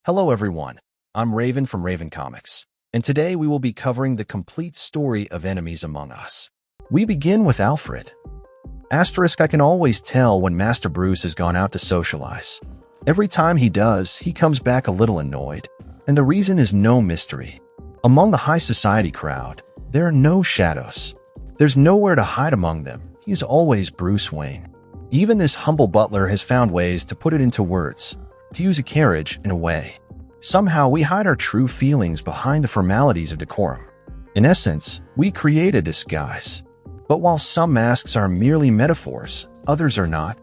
Hello everyone, I'm Raven from Raven Comics, and today we will be covering the complete story of Enemies Among Us. We begin with Alfred. Asterisk, I can always tell when Master Bruce has gone out to socialize. Every time he does, he comes back a little annoyed, and the reason is no mystery. Among the high society crowd, there are no shadows. There's nowhere to hide among them. He's always Bruce Wayne. Even this humble butler has found ways to put it into words, to use a carriage in a way. Somehow we hide our true feelings behind the formalities of decorum. In essence, we create a disguise. But while some masks are merely metaphors, others are not,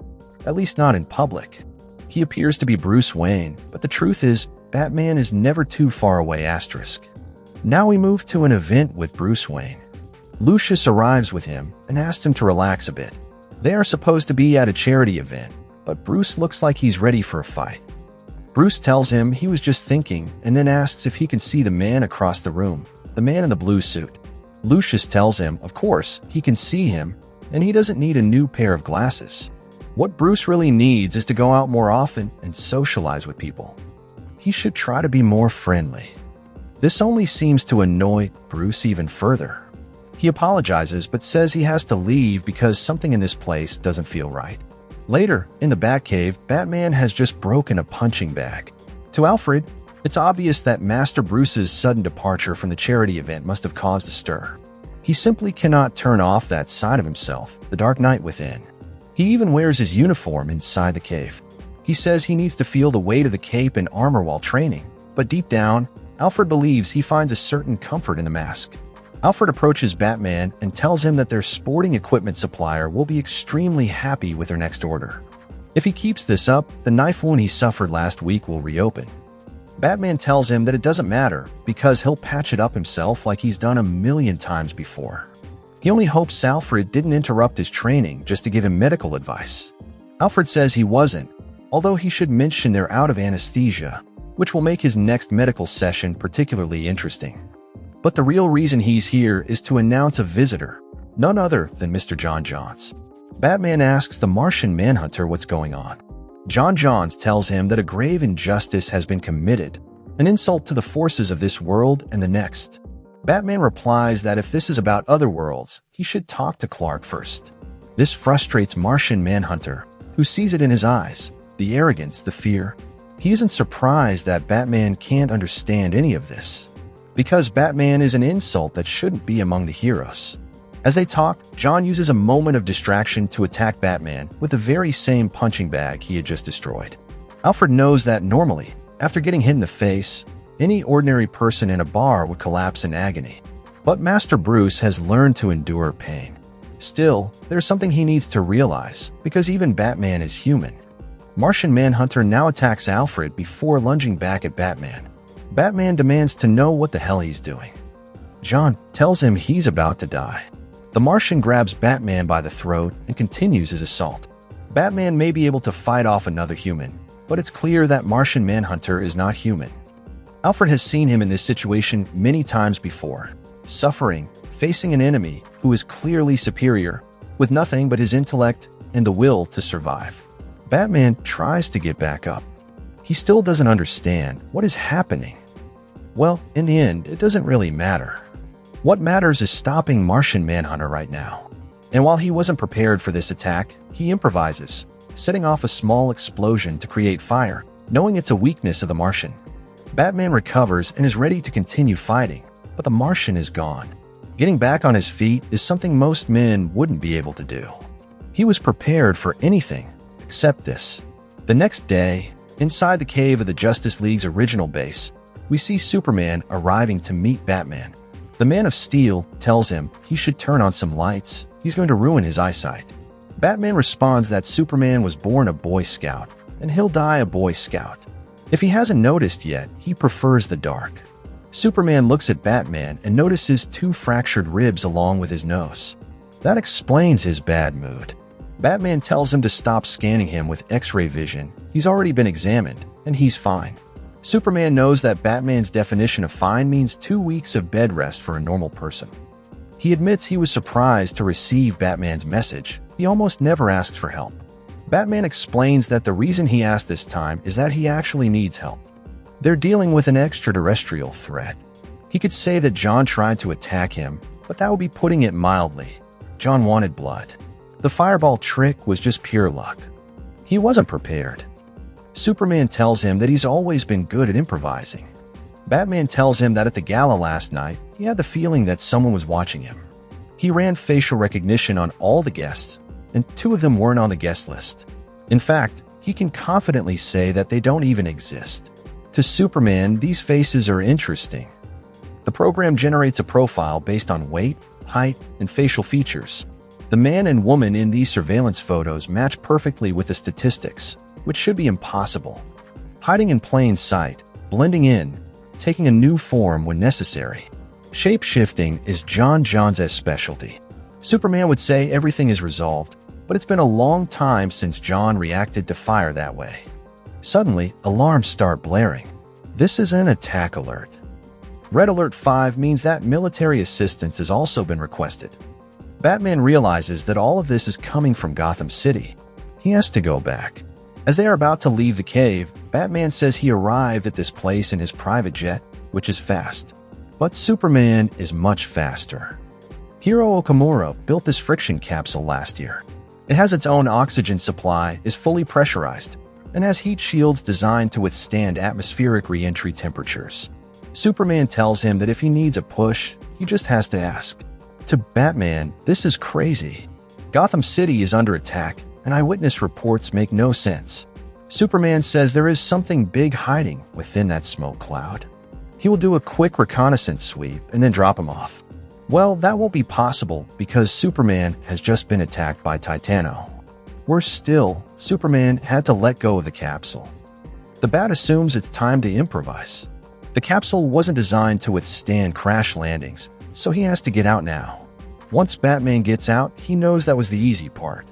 at least not in public. He appears to be Bruce Wayne, but the truth is, Batman is never too far away. Asterisk. Now we move to an event with Bruce Wayne. Lucius arrives with him and asks him to relax a bit. They are supposed to be at a charity event, but Bruce looks like he's ready for a fight. Bruce tells him he was just thinking and then asks if he can see the man across the room, the man in the blue suit. Lucius tells him, of course, he can see him, and he doesn't need a new pair of glasses. What Bruce really needs is to go out more often and socialize with people. He should try to be more friendly. This only seems to annoy Bruce even further. He apologizes but says he has to leave because something in this place doesn't feel right. Later, in the Batcave, Batman has just broken a punching bag. To Alfred, it's obvious that Master Bruce's sudden departure from the charity event must have caused a stir. He simply cannot turn off that side of himself, the Dark Knight within. He even wears his uniform inside the cave. He says he needs to feel the weight of the cape and armor while training, but deep down, Alfred believes he finds a certain comfort in the mask. Alfred approaches Batman and tells him that their sporting equipment supplier will be extremely happy with their next order. If he keeps this up, the knife wound he suffered last week will reopen. Batman tells him that it doesn't matter because he'll patch it up himself like he's done a million times before. He only hopes Alfred didn't interrupt his training just to give him medical advice. Alfred says he wasn't, although he should mention they're out of anesthesia, which will make his next medical session particularly interesting. But the real reason he's here is to announce a visitor, none other than Mr. John Johns. Batman asks the Martian Manhunter what's going on. John Johns tells him that a grave injustice has been committed, an insult to the forces of this world and the next. Batman replies that if this is about other worlds, he should talk to Clark first. This frustrates Martian Manhunter, who sees it in his eyes, the arrogance, the fear. He isn't surprised that Batman can't understand any of this, because Batman is an insult that shouldn't be among the heroes. As they talk, John uses a moment of distraction to attack Batman with the very same punching bag he had just destroyed. Alfred knows that normally, after getting hit in the face, any ordinary person in a bar would collapse in agony. But Master Bruce has learned to endure pain. Still, there's something he needs to realize, because even Batman is human. Martian Manhunter now attacks Alfred before lunging back at Batman. Batman demands to know what the hell he's doing. John tells him he's about to die. The Martian grabs Batman by the throat and continues his assault. Batman may be able to fight off another human, but it's clear that Martian Manhunter is not human. Alfred has seen him in this situation many times before, suffering, facing an enemy who is clearly superior, with nothing but his intellect and the will to survive. Batman tries to get back up. He still doesn't understand what is happening. Well, in the end, it doesn't really matter. What matters is stopping Martian Manhunter right now. And while he wasn't prepared for this attack, he improvises, setting off a small explosion to create fire, knowing it's a weakness of the Martian. Batman recovers and is ready to continue fighting, but the Martian is gone. Getting back on his feet is something most men wouldn't be able to do. He was prepared for anything except this. The next day, inside the cave of the Justice League's original base, we see Superman arriving to meet Batman. The Man of Steel tells him he should turn on some lights. He's going to ruin his eyesight. Batman responds that Superman was born a Boy Scout, and he'll die a Boy Scout. If he hasn't noticed yet, he prefers the dark. Superman looks at Batman and notices 2 fractured ribs along with his nose. That explains his bad mood. Batman tells him to stop scanning him with X-ray vision. He's already been examined, and he's fine. Superman knows that Batman's definition of fine means 2 weeks of bed rest for a normal person. He admits he was surprised to receive Batman's message. He almost never asks for help. Batman explains that the reason he asked this time is that he actually needs help. They're dealing with an extraterrestrial threat. He could say that John tried to attack him, but that would be putting it mildly. John wanted blood. The fireball trick was just pure luck. He wasn't prepared. Superman tells him that he's always been good at improvising. Batman tells him that at the gala last night, he had the feeling that someone was watching him. He ran facial recognition on all the guests, and 2 of them weren't on the guest list. In fact, he can confidently say that they don't even exist. To Superman, these faces are interesting. The program generates a profile based on weight, height, and facial features. The man and woman in these surveillance photos match perfectly with the statistics, which should be impossible. Hiding in plain sight, blending in, taking a new form when necessary. Shape-shifting is John's specialty. Superman would say everything is resolved, but it's been a long time since John reacted to fire that way. Suddenly, alarms start blaring. This is an attack alert. Red Alert 5 means that military assistance has also been requested. Batman realizes that all of this is coming from Gotham City. He has to go back. As they are about to leave the cave, Batman says he arrived at this place in his private jet, which is fast. But Superman is much faster. Hiro Okamura built this friction capsule last year. It has its own oxygen supply, is fully pressurized, and has heat shields designed to withstand atmospheric re-entry temperatures. Superman tells him that if he needs a push, he just has to ask. To Batman, this is crazy. Gotham City is under attack, and eyewitness reports make no sense. Superman says there is something big hiding within that smoke cloud. He will do a quick reconnaissance sweep and then drop him off. Well, that won't be possible because Superman has just been attacked by Titano. Worse still, Superman had to let go of the capsule. The Bat assumes it's time to improvise. The capsule wasn't designed to withstand crash landings, so he has to get out now. Once Batman gets out, he knows that was the easy part.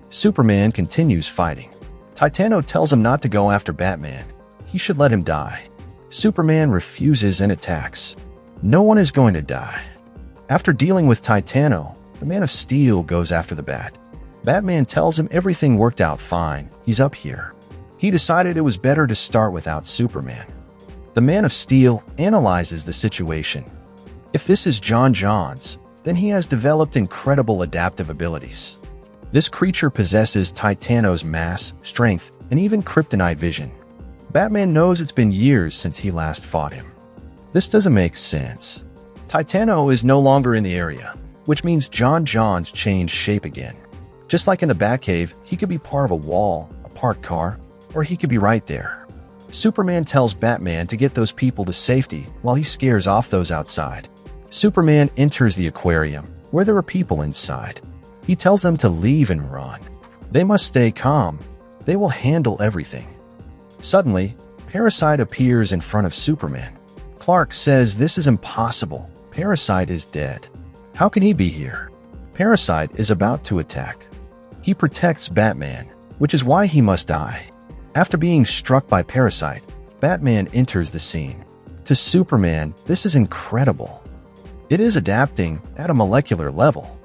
Superman continues fighting. Titano tells him not to go after Batman. He should let him die. Superman refuses and attacks. No one is going to die. After dealing with Titano, the Man of Steel goes after the Bat. Batman tells him everything worked out fine. He's up here. He decided it was better to start without Superman. The Man of Steel analyzes the situation. If this is John's, then he has developed incredible adaptive abilities. This creature possesses Titano's mass, strength, and even kryptonite vision. Batman knows it's been years since he last fought him. This doesn't make sense. Titano is no longer in the area, which means John's changed shape again. Just like in the Batcave, he could be part of a wall, a parked car, or he could be right there. Superman tells Batman to get those people to safety while he scares off those outside. Superman enters the aquarium, where there are people inside. He tells them to leave and run. They must stay calm. They will handle everything. Suddenly, Parasite appears in front of Superman. Clark says this is impossible. Parasite is dead. How can he be here? Parasite is about to attack. He protects Batman, which is why he must die. After being struck by Parasite, Batman enters the scene. To Superman, this is incredible. It is adapting at a molecular level.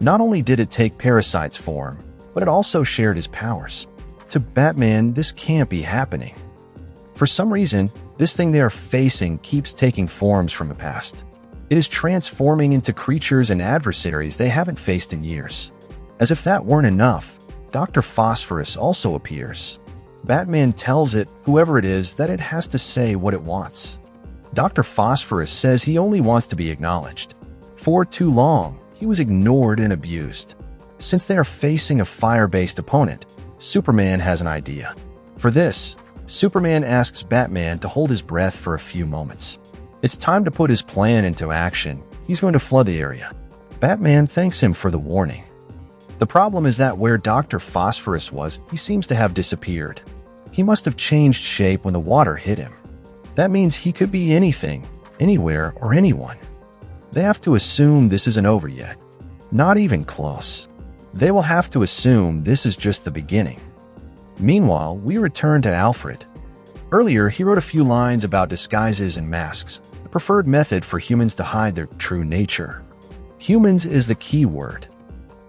Not only did it take Parasite's form, but it also shared his powers. To Batman, this can't be happening. For some reason, this thing they are facing keeps taking forms from the past. It is transforming into creatures and adversaries they haven't faced in years. As if that weren't enough, Dr. Phosphorus also appears. Batman tells it, whoever it is, that it has to say what it wants. Dr. Phosphorus says he only wants to be acknowledged. For too long, he was ignored and abused. Since they are facing a fire-based opponent, Superman has an idea. For this, Superman asks Batman to hold his breath for a few moments. It's time to put his plan into action. He's going to flood the area. Batman thanks him for the warning. The problem is that where Dr. Phosphorus was, he seems to have disappeared. He must have changed shape when the water hit him. That means he could be anything, anywhere, or anyone. They have to assume this isn't over yet. Not even close. They will have to assume this is just the beginning. Meanwhile, we return to Alfred. Earlier, he wrote a few lines about disguises and masks, the preferred method for humans to hide their true nature. Humans is the key word.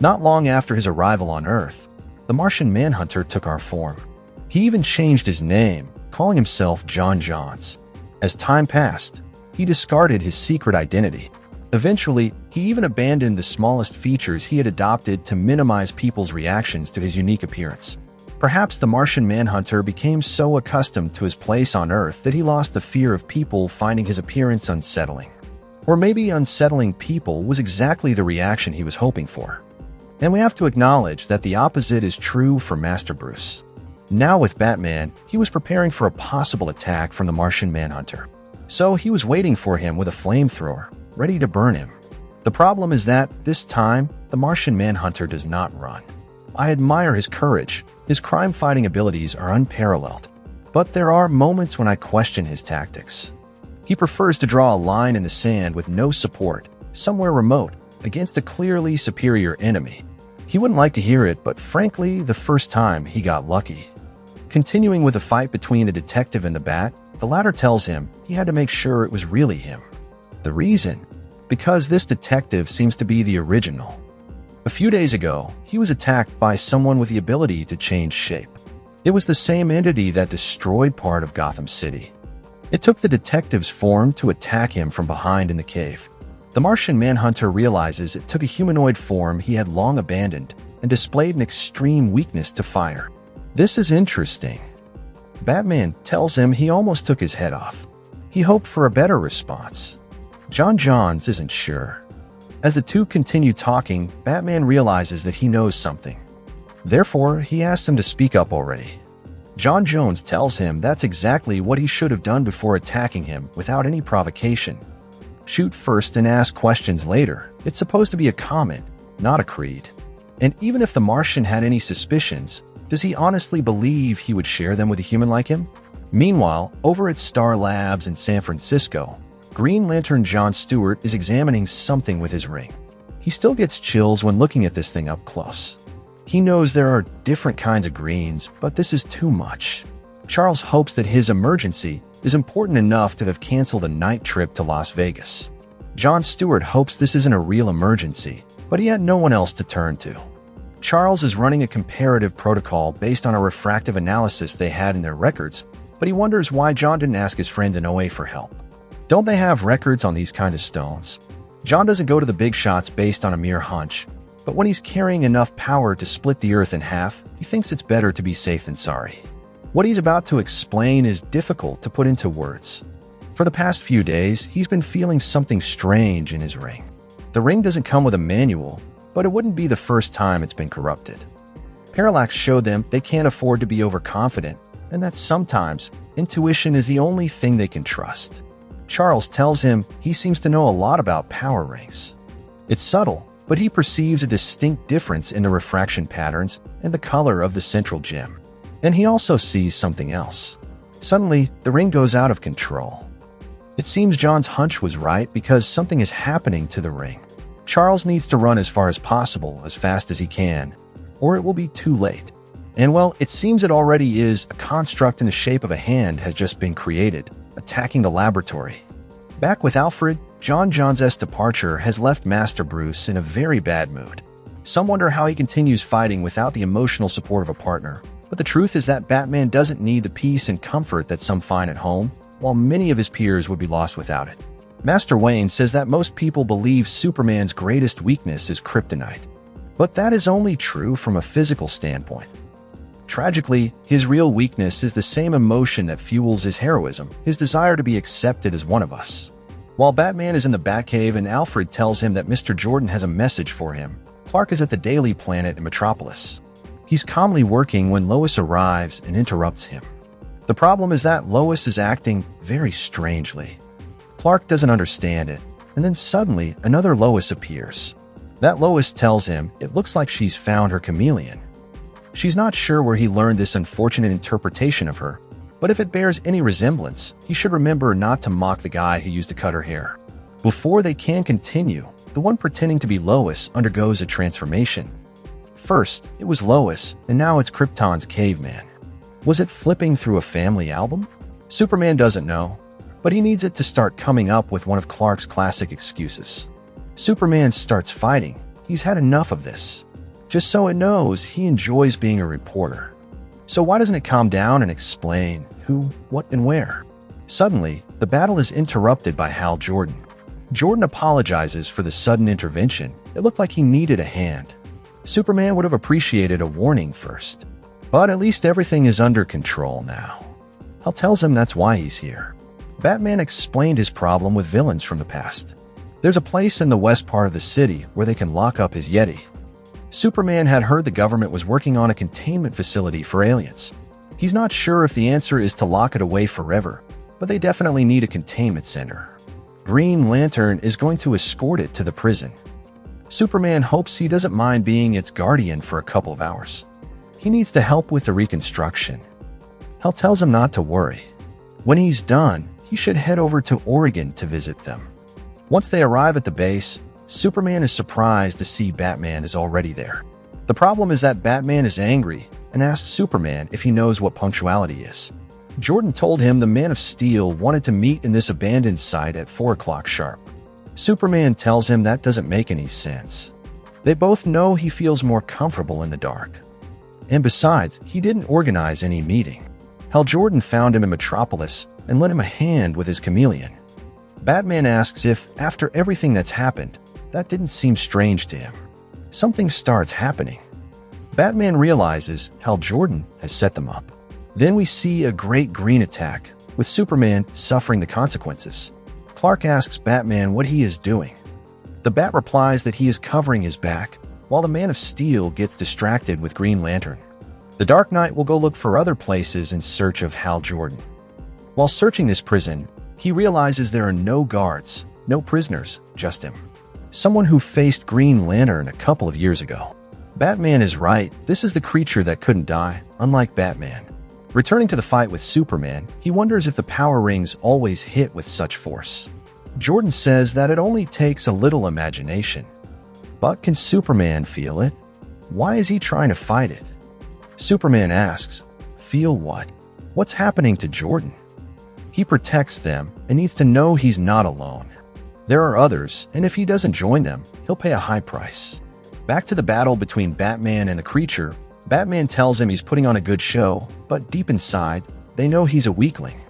Not long after his arrival on Earth, the Martian Manhunter took our form. He even changed his name, calling himself John Johns. As time passed, he discarded his secret identity. Eventually, he even abandoned the smallest features he had adopted to minimize people's reactions to his unique appearance. Perhaps the Martian Manhunter became so accustomed to his place on Earth that he lost the fear of people finding his appearance unsettling. Or maybe unsettling people was exactly the reaction he was hoping for. And we have to acknowledge that the opposite is true for Master Bruce. Now with Batman, he was preparing for a possible attack from the Martian Manhunter. So he was waiting for him with a flamethrower, ready to burn him. The problem is that, this time, the Martian Manhunter does not run. I admire his courage. His crime-fighting abilities are unparalleled. But there are moments when I question his tactics. He prefers to draw a line in the sand with no support, somewhere remote, against a clearly superior enemy. He wouldn't like to hear it, but frankly, the first time he got lucky. Continuing with the fight between the detective and the Bat, the latter tells him he had to make sure it was really him. The reason? Because this detective seems to be the original. A few days ago, he was attacked by someone with the ability to change shape. It was the same entity that destroyed part of Gotham City. It took the detective's form to attack him from behind in the cave. The Martian Manhunter realizes it took a humanoid form he had long abandoned and displayed an extreme weakness to fire. This is interesting. Batman tells him he almost took his head off. He hoped for a better response. John Johns isn't sure. As the two continue talking, Batman realizes that he knows something. Therefore, he asks him to speak up already. John Jones tells him that's exactly what he should have done before attacking him without any provocation. Shoot first and ask questions later. It's supposed to be a comment, not a creed. And even if the Martian had any suspicions, does he honestly believe he would share them with a human like him? Meanwhile, over at Star Labs in San Francisco, Green Lantern John Stewart is examining something with his ring. He still gets chills when looking at this thing up close. He knows there are different kinds of greens, but this is too much. Charles hopes that his emergency is important enough to have canceled a night trip to Las Vegas. John Stewart hopes this isn't a real emergency, but he had no one else to turn to. Charles is running a comparative protocol based on a refractive analysis they had in their records, but he wonders why John didn't ask his friend in OA for help. Don't they have records on these kind of stones? John doesn't go to the big shots based on a mere hunch, but when he's carrying enough power to split the earth in half, he thinks it's better to be safe than sorry. What he's about to explain is difficult to put into words. For the past few days, he's been feeling something strange in his ring. The ring doesn't come with a manual, but it wouldn't be the first time it's been corrupted. Parallax showed them they can't afford to be overconfident, and that sometimes intuition is the only thing they can trust. Charles tells him he seems to know a lot about power rings. It's subtle, but he perceives a distinct difference in the refraction patterns and the color of the central gem. And he also sees something else. Suddenly, the ring goes out of control. It seems John's hunch was right because something is happening to the ring. Charles needs to run as far as possible, as fast as he can, or it will be too late. And well, it seems it already is. A construct in the shape of a hand has just been created, attacking the laboratory. Back with Alfred, John Johns' departure has left Master Bruce in a very bad mood. Some wonder how he continues fighting without the emotional support of a partner, but the truth is that Batman doesn't need the peace and comfort that some find at home, while many of his peers would be lost without it. Master Wayne says that most people believe Superman's greatest weakness is kryptonite, but that is only true from a physical standpoint. Tragically, his real weakness is the same emotion that fuels his heroism, his desire to be accepted as one of us. While Batman is in the Batcave and Alfred tells him that Mr. Jordan has a message for him, Clark is at the Daily Planet in Metropolis. He's calmly working when Lois arrives and interrupts him. The problem is that Lois is acting very strangely. Clark doesn't understand it, and then suddenly another Lois appears. That Lois tells him it looks like she's found her chameleon. She's not sure where he learned this unfortunate interpretation of her, but if it bears any resemblance, he should remember not to mock the guy who used to cut her hair. Before they can continue, the one pretending to be Lois undergoes a transformation. First, it was Lois, and now it's Krypton's caveman. Was it flipping through a family album? Superman doesn't know, but he needs it to start coming up with one of Clark's classic excuses. Superman starts fighting. He's had enough of this. Just so it knows, he enjoys being a reporter. So why doesn't it calm down and explain who, what, and where? Suddenly, the battle is interrupted by Hal Jordan. Jordan apologizes for the sudden intervention. It looked like he needed a hand. Superman would have appreciated a warning first. But at least everything is under control now. Hal tells him that's why he's here. Batman explained his problem with villains from the past. There's a place in the west part of the city where they can lock up his Yeti. Superman had heard the government was working on a containment facility for aliens. He's not sure if the answer is to lock it away forever, but they definitely need a containment center. Green Lantern is going to escort it to the prison. Superman hopes he doesn't mind being its guardian for a couple of hours. He needs to help with the reconstruction. Hal tells him not to worry. When he's done, he should head over to Oregon to visit them. Once they arrive at the base, Superman is surprised to see Batman is already there. The problem is that Batman is angry and asks Superman if he knows what punctuality is. Jordan told him the Man of Steel wanted to meet in this abandoned site at 4 o'clock sharp. Superman tells him that doesn't make any sense. They both know he feels more comfortable in the dark. And besides, he didn't organize any meeting. Hal Jordan found him in Metropolis and lent him a hand with his chameleon. Batman asks if, after everything that's happened, that didn't seem strange to him. Something starts happening. Batman realizes Hal Jordan has set them up. Then we see a great green attack, with Superman suffering the consequences. Clark asks Batman what he is doing. The Bat replies that he is covering his back, while the Man of Steel gets distracted with Green Lantern. The Dark Knight will go look for other places in search of Hal Jordan. While searching this prison, he realizes there are no guards, no prisoners, just him. Someone who faced Green Lantern a couple of years ago. Batman is right, this is the creature that couldn't die, unlike Batman. Returning to the fight with Superman, he wonders if the power rings always hit with such force. Jordan says that it only takes a little imagination. But can Superman feel it? Why is he trying to fight it? Superman asks, feel what? What's happening to Jordan? He protects them and needs to know he's not alone. There are others, and if he doesn't join them, he'll pay a high price. Back to the battle between Batman and the creature, Batman tells him he's putting on a good show, but deep inside, they know he's a weakling.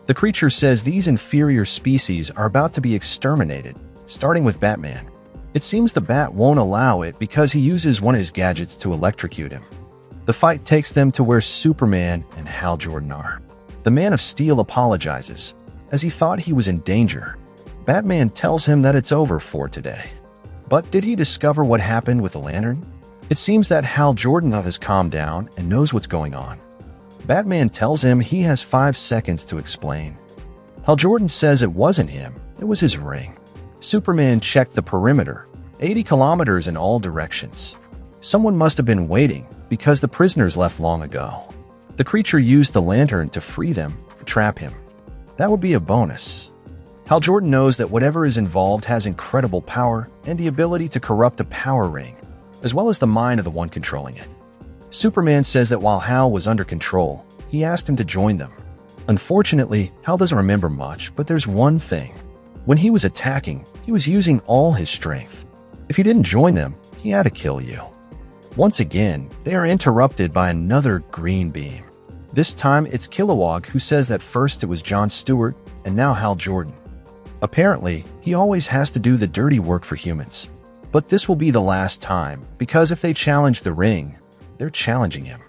The creature says these inferior species are about to be exterminated, starting with Batman. It seems the Bat won't allow it because he uses one of his gadgets to electrocute him. The fight takes them to where Superman and Hal Jordan are. The Man of Steel apologizes, as he thought he was in danger. Batman tells him that it's over for today. But did he discover what happened with the lantern? It seems that Hal Jordan has calmed down and knows what's going on. Batman tells him he has 5 seconds to explain. Hal Jordan says it wasn't him, it was his ring. Superman checked the perimeter, 80 kilometers in all directions. Someone must have been waiting because the prisoners left long ago. The creature used the lantern to free them, to trap him. That would be a bonus. Hal Jordan knows that whatever is involved has incredible power and the ability to corrupt a power ring, as well as the mind of the one controlling it. Superman says that while Hal was under control, he asked him to join them. Unfortunately, Hal doesn't remember much, but there's one thing. When he was attacking, he was using all his strength. If you didn't join them, he had to kill you. Once again, they are interrupted by another green beam. This time, it's Kilowog who says that first it was John Stewart and now Hal Jordan. Apparently, he always has to do the dirty work for humans. But this will be the last time, because if they challenge the ring, they're challenging him.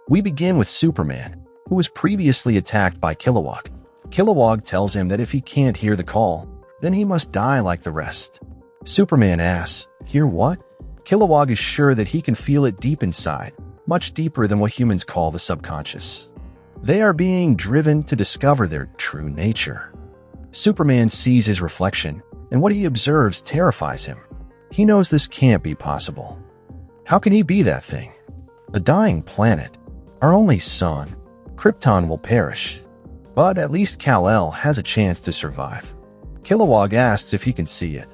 We begin with Superman, who was previously attacked by Kilowog. Kilowog tells him that if he can't hear the call, then he must die like the rest. Superman asks, hear what? Kilowog is sure that he can feel it deep inside, much deeper than what humans call the subconscious. They are being driven to discover their true nature. Superman sees his reflection, and what he observes terrifies him. He knows this can't be possible. How can he be that thing? A dying planet, our only sun. Krypton will perish. But at least Kal-El has a chance to survive. Kilowog asks if he can see it.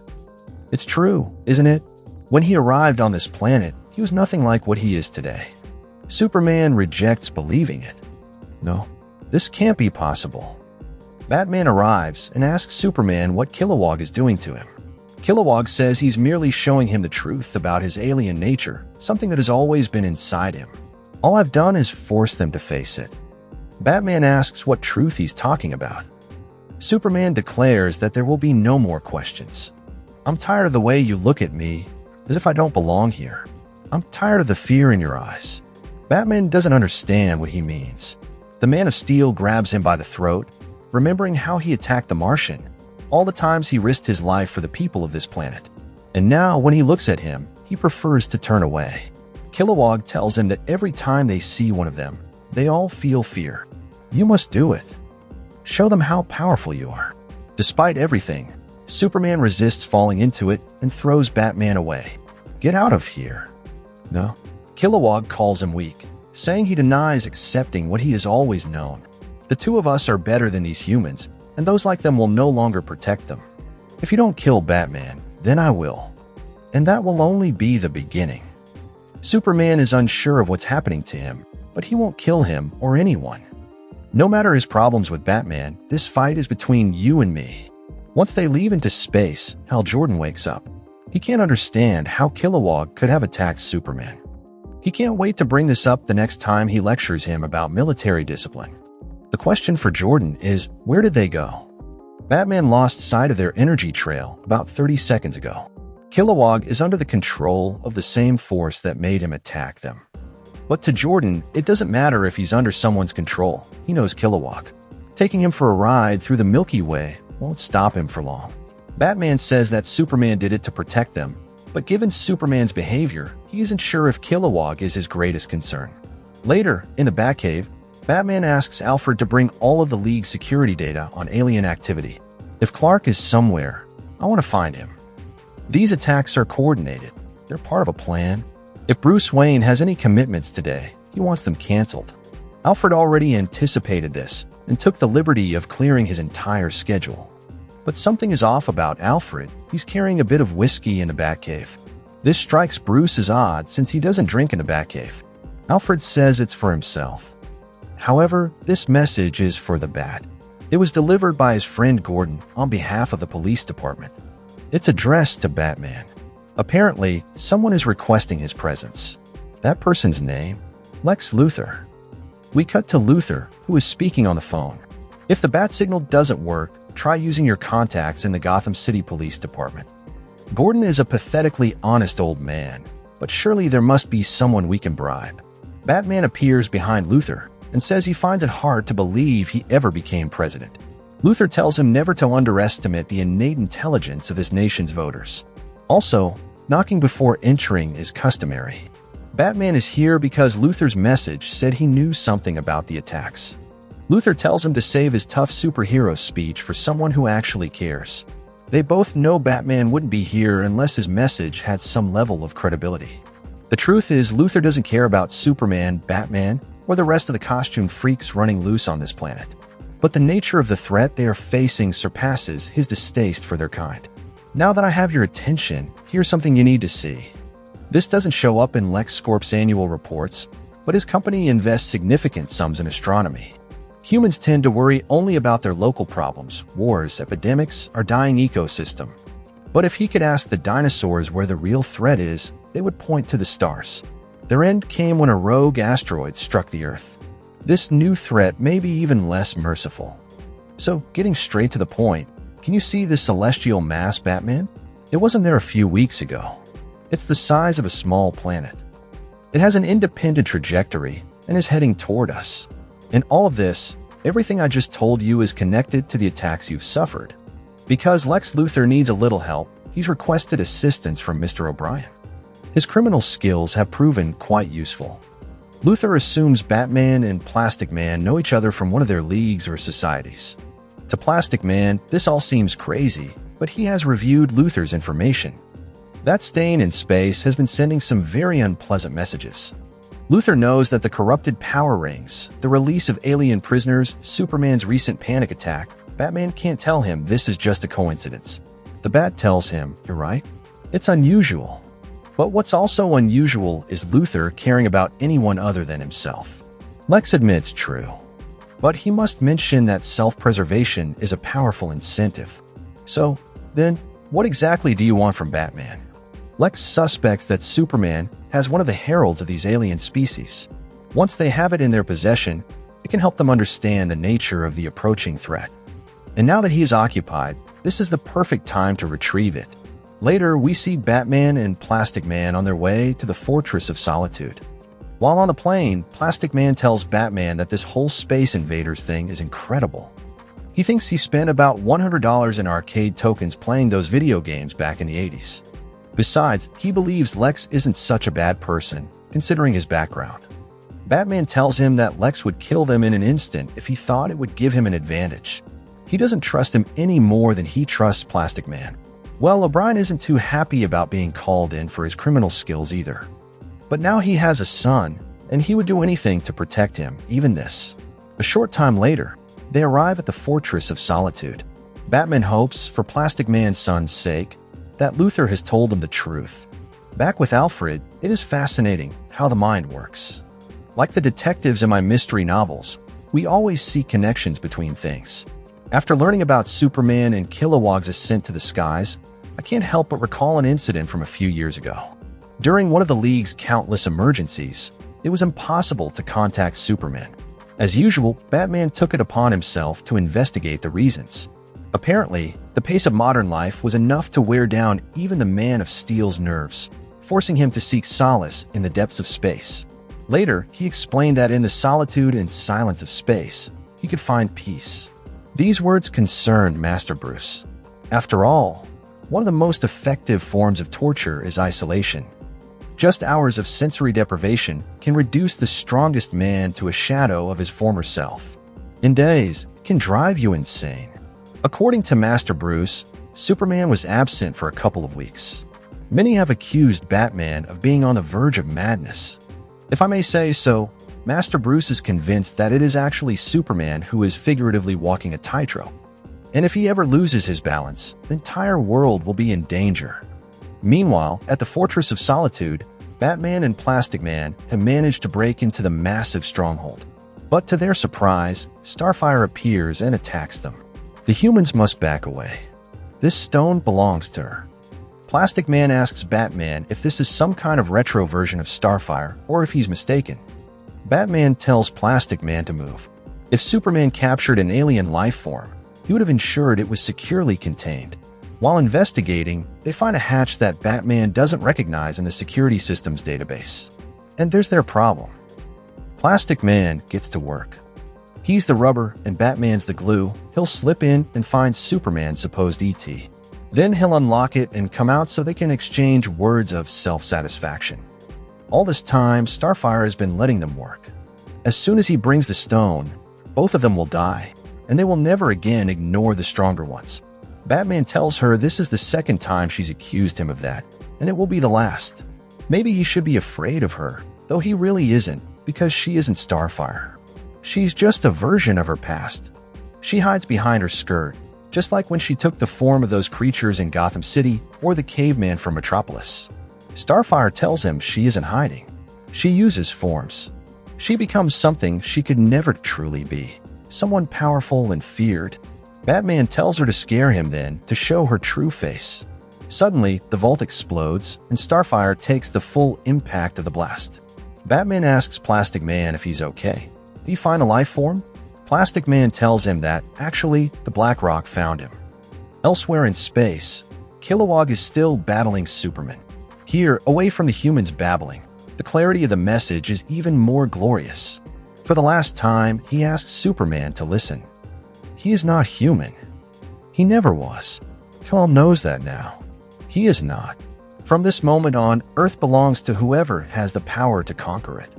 It's true, isn't it? When he arrived on this planet, he was nothing like what he is today. Superman rejects believing it. No, this can't be possible. Batman arrives and asks Superman what Kilowog is doing to him. Kilowog says he's merely showing him the truth about his alien nature, something that has always been inside him. All I've done is force them to face it. Batman asks what truth he's talking about. Superman declares that there will be no more questions. I'm tired of the way you look at me, as if I don't belong here. I'm tired of the fear in your eyes. Batman doesn't understand what he means. The Man of Steel grabs him by the throat, remembering how he attacked the Martian, all the times he risked his life for the people of this planet. And now, when he looks at him, he prefers to turn away. Kilowog tells him that every time they see one of them, they all feel fear. You must do it. Show them how powerful you are. Despite everything, Superman resists falling into it and throws Batman away. Get out of here. No. Kilowog calls him weak, saying he denies accepting what he has always known. The two of us are better than these humans, and those like them will no longer protect them. If you don't kill Batman, then I will. And that will only be the beginning. Superman is unsure of what's happening to him, but he won't kill him or anyone. No matter his problems with Batman, this fight is between you and me. Once they leave into space, Hal Jordan wakes up. He can't understand how Kilowog could have attacked Superman. He can't wait to bring this up the next time he lectures him about military discipline. The question for Jordan is, where did they go? Batman lost sight of their energy trail about 30 seconds ago. Kilowog is under the control of the same force that made him attack them. But to Jordan, it doesn't matter if he's under someone's control. He knows Kilowog. Taking him for a ride through the Milky Way won't stop him for long. Batman says that Superman did it to protect them, but given Superman's behavior, he isn't sure if Kilowog is his greatest concern. Later, in the Batcave, Batman asks Alfred to bring all of the League's security data on alien activity. If Clark is somewhere, I want to find him. These attacks are coordinated. They're part of a plan. If Bruce Wayne has any commitments today, he wants them canceled. Alfred already anticipated this and took the liberty of clearing his entire schedule. But something is off about Alfred. He's carrying a bit of whiskey in the Batcave. This strikes Bruce as odd since he doesn't drink in the Batcave. Alfred says it's for himself. However, this message is for the Bat. It was delivered by his friend Gordon on behalf of the police department. It's addressed to Batman. Apparently, someone is requesting his presence. That person's name? Lex Luthor. We cut to Luthor, who is speaking on the phone. If the bat signal doesn't work, try using your contacts in the Gotham City Police Department. Gordon is a pathetically honest old man, but surely there must be someone we can bribe. Batman appears behind Luthor and says he finds it hard to believe he ever became president. Luthor tells him never to underestimate the innate intelligence of his nation's voters. Also, knocking before entering is customary. Batman is here because Luthor's message said he knew something about the attacks. Luthor tells him to save his tough superhero speech for someone who actually cares. They both know Batman wouldn't be here unless his message had some level of credibility. The truth is, Luthor doesn't care about Superman, Batman, or the rest of the costume freaks running loose on this planet. But the nature of the threat they are facing surpasses his distaste for their kind. Now that I have your attention, here's something you need to see. This doesn't show up in LexCorp's annual reports, but his company invests significant sums in astronomy. Humans tend to worry only about their local problems, wars, epidemics, or dying ecosystem. But if he could ask the dinosaurs where the real threat is, they would point to the stars. Their end came when a rogue asteroid struck the Earth. This new threat may be even less merciful. So, getting straight to the point, can you see this celestial mass, Batman? It wasn't there a few weeks ago. It's the size of a small planet. It has an independent trajectory and is heading toward us. In all of this, everything I just told you is connected to the attacks you've suffered. Because Lex Luthor needs a little help, he's requested assistance from Mr. O'Brien. His criminal skills have proven quite useful. Luthor assumes Batman and Plastic Man know each other from one of their leagues or societies. To Plastic Man, this all seems crazy, but he has reviewed Luthor's information. That stain in space has been sending some very unpleasant messages. Luthor knows that the corrupted power rings, the release of alien prisoners, Superman's recent panic attack, Batman can't tell him this is just a coincidence. The Bat tells him, "You're right. It's unusual." But what's also unusual is Luthor caring about anyone other than himself. Lex admits true. But he must mention that self-preservation is a powerful incentive. So, then, what exactly do you want from Batman? Lex suspects that Superman has one of the heralds of these alien species. Once they have it in their possession, it can help them understand the nature of the approaching threat. And now that he is occupied, this is the perfect time to retrieve it. Later, we see Batman and Plastic Man on their way to the Fortress of Solitude. While on the plane, Plastic Man tells Batman that this whole Space Invaders thing is incredible. He thinks he spent about $100 in arcade tokens playing those video games back in the 80s. Besides, he believes Lex isn't such a bad person, considering his background. Batman tells him that Lex would kill them in an instant if he thought it would give him an advantage. He doesn't trust him any more than he trusts Plastic Man. Well, O'Brien isn't too happy about being called in for his criminal skills either. But now he has a son, and he would do anything to protect him, even this. A short time later, they arrive at the Fortress of Solitude. Batman hopes, for Plastic Man's son's sake, that Luthor has told him the truth. Back with Alfred, it is fascinating how the mind works. Like the detectives in my mystery novels, we always see connections between things. After learning about Superman and Kilowog's ascent to the skies, I can't help but recall an incident from a few years ago. During one of the League's countless emergencies, it was impossible to contact Superman. As usual, Batman took it upon himself to investigate the reasons. Apparently, the pace of modern life was enough to wear down even the Man of Steel's nerves, forcing him to seek solace in the depths of space. Later, he explained that in the solitude and silence of space, he could find peace. These words concerned Master Bruce. After all, one of the most effective forms of torture is isolation. Just hours of sensory deprivation can reduce the strongest man to a shadow of his former self. In days, it can drive you insane. According to Master Bruce, Superman was absent for a couple of weeks. Many have accused Batman of being on the verge of madness. If I may say so, Master Bruce is convinced that it is actually Superman who is figuratively walking a tightrope. And if he ever loses his balance, the entire world will be in danger. Meanwhile, at the Fortress of Solitude, Batman and Plastic Man have managed to break into the massive stronghold. But to their surprise, Starfire appears and attacks them. The humans must back away. This stone belongs to her. Plastic Man asks Batman if this is some kind of retro version of Starfire or if he's mistaken. Batman tells Plastic Man to move. If Superman captured an alien life form, he would have ensured it was securely contained. While investigating, they find a hatch that Batman doesn't recognize in the security system's database. And there's their problem. Plastic Man gets to work. He's the rubber and Batman's the glue. He'll slip in and find Superman's supposed ET. Then he'll unlock it and come out so they can exchange words of self-satisfaction. All this time, Starfire has been letting them work. As soon as he brings the stone, both of them will die, and they will never again ignore the stronger ones. Batman tells her this is the second time she's accused him of that, and it will be the last. Maybe he should be afraid of her, though he really isn't, because she isn't Starfire. She's just a version of her past. She hides behind her skirt, just like when she took the form of those creatures in Gotham City or the caveman from Metropolis. Starfire tells him she isn't hiding. She uses forms. She becomes something she could never truly be, someone powerful and feared. Batman tells her to scare him then, to show her true face. Suddenly, the vault explodes, and Starfire takes the full impact of the blast. Batman asks Plastic Man if he's okay. Did he find a life form? Plastic Man tells him that, actually, the Black Rock found him. Elsewhere in space, Kilowog is still battling Superman. Here, away from the humans babbling, the clarity of the message is even more glorious. For the last time, he asks Superman to listen. He is not human. He never was. Kal-El knows that now. He is not. From this moment on, Earth belongs to whoever has the power to conquer it.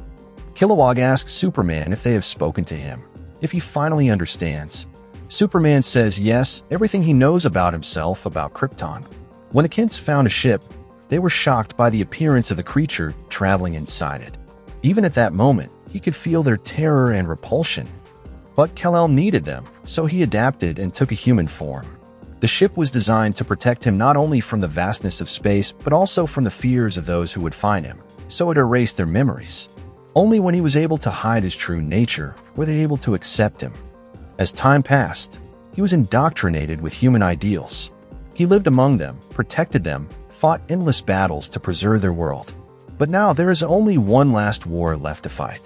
Kilowog asks Superman if they have spoken to him, if he finally understands. Superman says yes, everything he knows about himself, about Krypton. When the Kents found a ship, they were shocked by the appearance of the creature traveling inside it. Even at that moment, he could feel their terror and repulsion. But Kal-El needed them, so he adapted and took a human form. The ship was designed to protect him not only from the vastness of space, but also from the fears of those who would find him, so it erased their memories. Only when he was able to hide his true nature were they able to accept him. As time passed, he was indoctrinated with human ideals. He lived among them, protected them, fought endless battles to preserve their world. But now there is only one last war left to fight.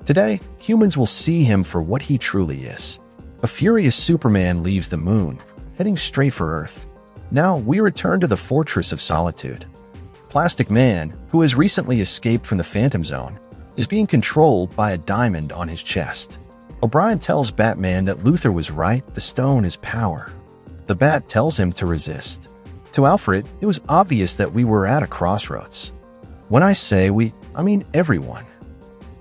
Today, humans will see him for what he truly is. A furious Superman leaves the moon, heading straight for Earth. Now, we return to the Fortress of Solitude. Plastic Man, who has recently escaped from the Phantom Zone, is being controlled by a diamond on his chest. O'Brien tells Batman that Luthor was right, the stone is power. The Bat tells him to resist. To Alfred, it was obvious that we were at a crossroads. When I say we, I mean everyone.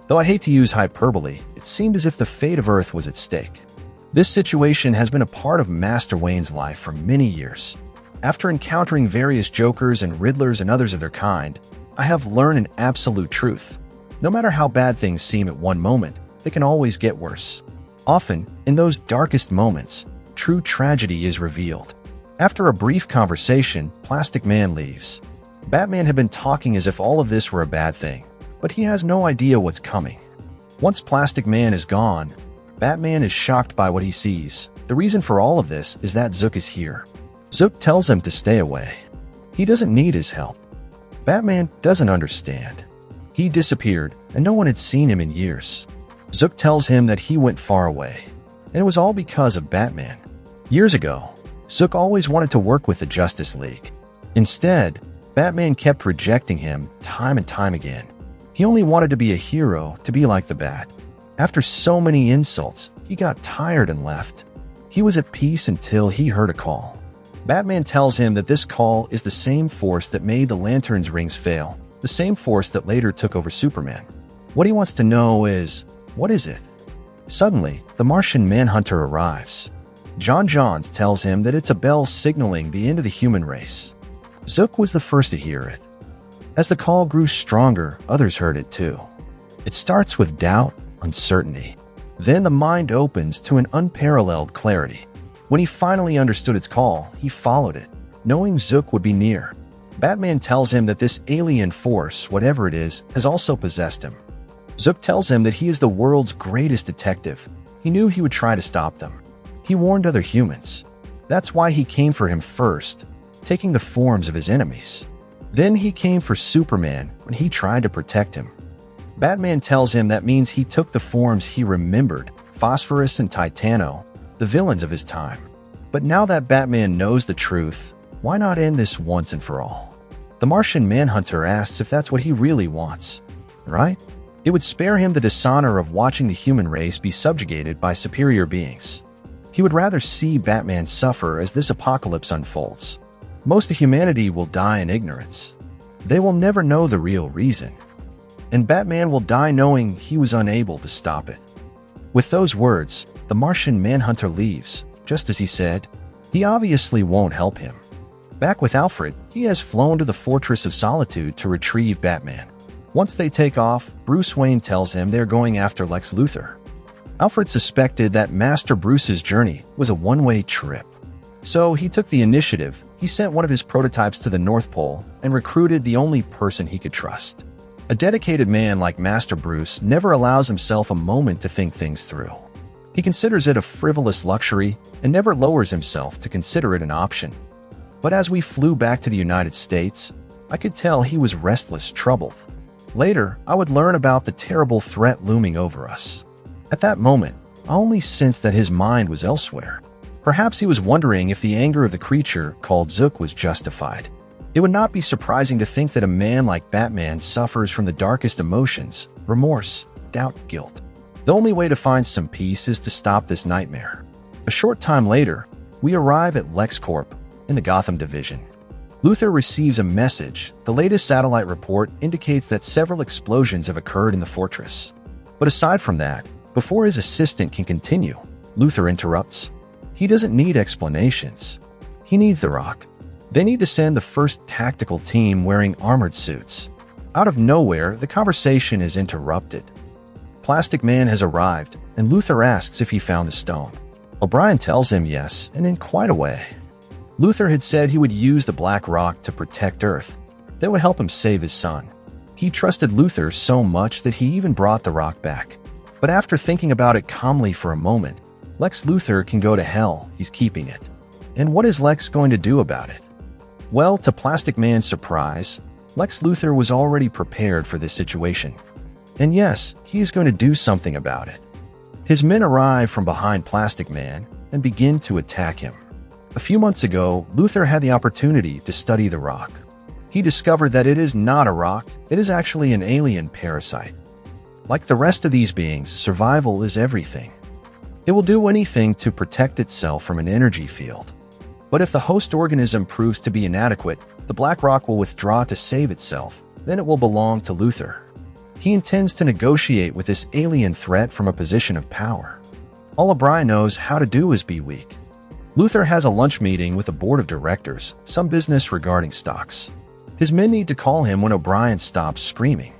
Though I hate to use hyperbole, it seemed as if the fate of Earth was at stake. This situation has been a part of Master Wayne's life for many years. After encountering various Jokers and Riddlers and others of their kind, I have learned an absolute truth. No matter how bad things seem at one moment, they can always get worse. Often, in those darkest moments, true tragedy is revealed. After a brief conversation, Plastic Man leaves. Batman had been talking as if all of this were a bad thing, but he has no idea what's coming. Once Plastic Man is gone, Batman is shocked by what he sees. The reason for all of this is that Zook is here. Zook tells him to stay away. He doesn't need his help. Batman doesn't understand. He disappeared, and no one had seen him in years. Zook tells him that he went far away, and it was all because of Batman. Years ago, Zook always wanted to work with the Justice League. Instead, Batman kept rejecting him time and time again. He only wanted to be a hero, to be like the Bat. After so many insults, he got tired and left. He was at peace until he heard a call. Batman tells him that this call is the same force that made the Lantern's rings fail, the same force that later took over Superman. What he wants to know is, what is it? Suddenly, the Martian Manhunter arrives. John Johns tells him that it's a bell signaling the end of the human race. Zook was the first to hear it. As the call grew stronger, others heard it too. It starts with doubt, uncertainty. Then the mind opens to an unparalleled clarity. When he finally understood its call, he followed it, knowing Zook would be near. Batman tells him that this alien force, whatever it is, has also possessed him. Zook tells him that he is the world's greatest detective. He knew he would try to stop them. He warned other humans. That's why he came for him first, taking the forms of his enemies. Then he came for Superman when he tried to protect him. Batman tells him that means he took the forms he remembered, Phosphorus and Titano, the villains of his time. But now that Batman knows the truth, why not end this once and for all? The Martian Manhunter asks if that's what he really wants, right? It would spare him the dishonor of watching the human race be subjugated by superior beings. He would rather see Batman suffer as this apocalypse unfolds. Most of humanity will die in ignorance. They will never know the real reason. And Batman will die knowing he was unable to stop it. With those words, the Martian Manhunter leaves, just as he said. He obviously won't help him. Back with Alfred, he has flown to the Fortress of Solitude to retrieve Batman. Once they take off, Bruce Wayne tells him they're going after Lex Luthor. Alfred suspected that Master Bruce's journey was a one-way trip. So he took the initiative. He sent one of his prototypes to the North Pole and recruited the only person he could trust. A dedicated man like Master Bruce never allows himself a moment to think things through. He considers it a frivolous luxury and never lowers himself to consider it an option. But as we flew back to the United States, I could tell he was restless, troubled. Later, I would learn about the terrible threat looming over us. At that moment, I only sensed that his mind was elsewhere. Perhaps he was wondering if the anger of the creature called Zook was justified. It would not be surprising to think that a man like Batman suffers from the darkest emotions, remorse, doubt, guilt. The only way to find some peace is to stop this nightmare. A short time later, we arrive at LexCorp in the Gotham Division. Luthor receives a message. The latest satellite report indicates that several explosions have occurred in the fortress. But aside from that, before his assistant can continue, Luthor interrupts. He doesn't need explanations. He needs the rock. They need to send the first tactical team wearing armored suits. Out of nowhere, the conversation is interrupted. Plastic Man has arrived, and Luthor asks if he found the stone. O'Brien tells him yes, and in quite a way. Luthor had said he would use the Black Rock to protect Earth. That would help him save his son. He trusted Luthor so much that he even brought the rock back. But after thinking about it calmly for a moment, Lex Luthor can go to hell, he's keeping it. And what is Lex going to do about it? Well, to Plastic Man's surprise, Lex Luthor was already prepared for this situation. And yes, he is going to do something about it. His men arrive from behind Plastic Man and begin to attack him. A few months ago, Luther had the opportunity to study the rock. He discovered that it is not a rock, it is actually an alien parasite. Like the rest of these beings, survival is everything. It will do anything to protect itself from an energy field. But if the host organism proves to be inadequate, the black rock will withdraw to save itself, then it will belong to Luther. He intends to negotiate with this alien threat from a position of power. All O'Brien knows how to do is be weak. Luther has a lunch meeting with the board of directors, some business regarding stocks. His men need to call him when O'Brien stops screaming.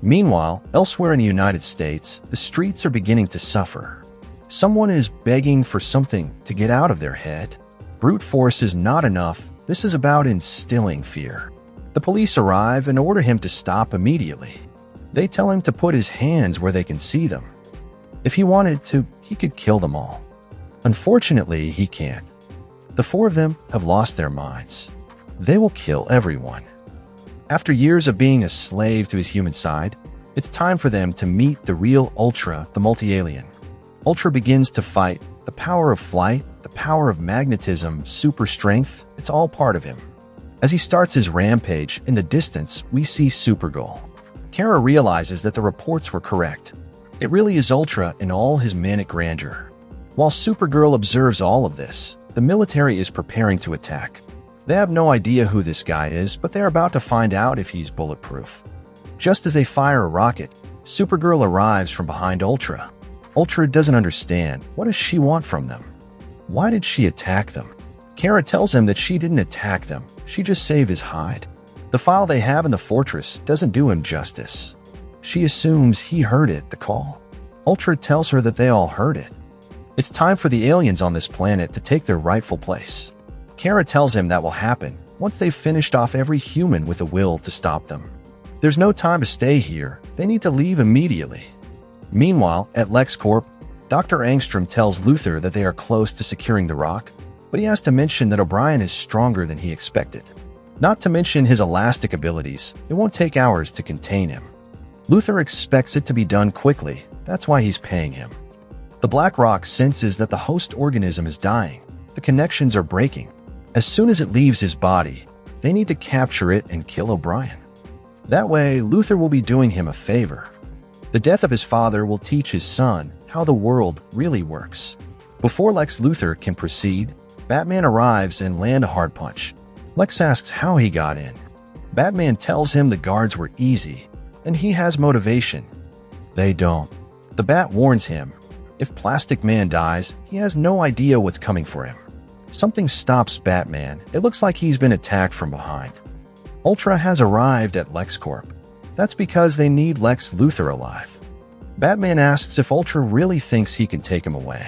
Meanwhile, elsewhere in the United States, the streets are beginning to suffer. Someone is begging for something to get out of their head. Brute force is not enough. This is about instilling fear. The police arrive and order him to stop immediately. They tell him to put his hands where they can see them. If he wanted to, he could kill them all. Unfortunately, he can't. The four of them have lost their minds. They will kill everyone. After years of being a slave to his human side, it's time for them to meet the real Ultra, the multi-alien. Ultra begins to fight. The power of flight, the power of magnetism, super strength, it's all part of him. As he starts his rampage, in the distance, we see Supergirl. Kara realizes that the reports were correct. It really is Ultra in all his manic grandeur. While Supergirl observes all of this, the military is preparing to attack. They have no idea who this guy is, but they're about to find out if he's bulletproof. Just as they fire a rocket, Supergirl arrives from behind Ultra. Ultra doesn't understand. What does she want from them? Why did she attack them? Kara tells him that she didn't attack them. She just saved his hide. The file they have in the fortress doesn't do him justice. She assumes he heard it, the call. Ultra tells her that they all heard it. It's time for the aliens on this planet to take their rightful place. Kara tells him that will happen once they've finished off every human with a will to stop them. There's no time to stay here. They need to leave immediately. Meanwhile, at LexCorp, Dr. Angstrom tells Luther that they are close to securing the rock, but he has to mention that O'Brien is stronger than he expected. Not to mention his elastic abilities, it won't take hours to contain him. Luther expects it to be done quickly, that's why he's paying him. The Black Rock senses that the host organism is dying. The connections are breaking. As soon as it leaves his body, they need to capture it and kill O'Brien. That way, Luther will be doing him a favor. The death of his father will teach his son how the world really works. Before Lex Luthor can proceed, Batman arrives and lands a hard punch. Lex asks how he got in. Batman tells him the guards were easy, and he has motivation. They don't. The Bat warns him. If Plastic Man dies, he has no idea what's coming for him. Something stops Batman. It looks like he's been attacked from behind. Ultra has arrived at LexCorp. That's because they need Lex Luthor alive. Batman asks if Ultra really thinks he can take him away.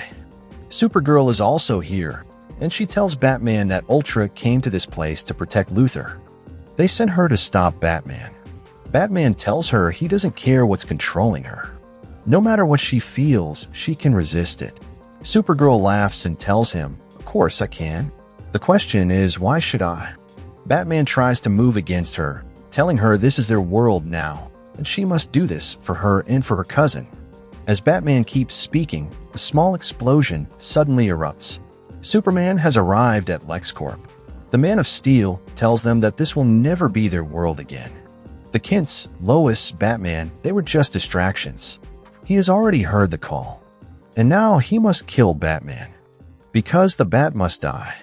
Supergirl is also here, and she tells Batman that Ultra came to this place to protect Luthor. They sent her to stop Batman. Batman tells her he doesn't care what's controlling her. No matter what she feels, she can resist it. Supergirl laughs and tells him, "Of course I can. The question is, why should I?" Batman tries to move against her, telling her this is their world now, and she must do this for her and for her cousin. As Batman keeps speaking, a small explosion suddenly erupts. Superman has arrived at LexCorp. The Man of Steel tells them that this will never be their world again. The Kents, Lois, Batman, they were just distractions. He has already heard the call. And now he must kill Batman. Because the Bat must die.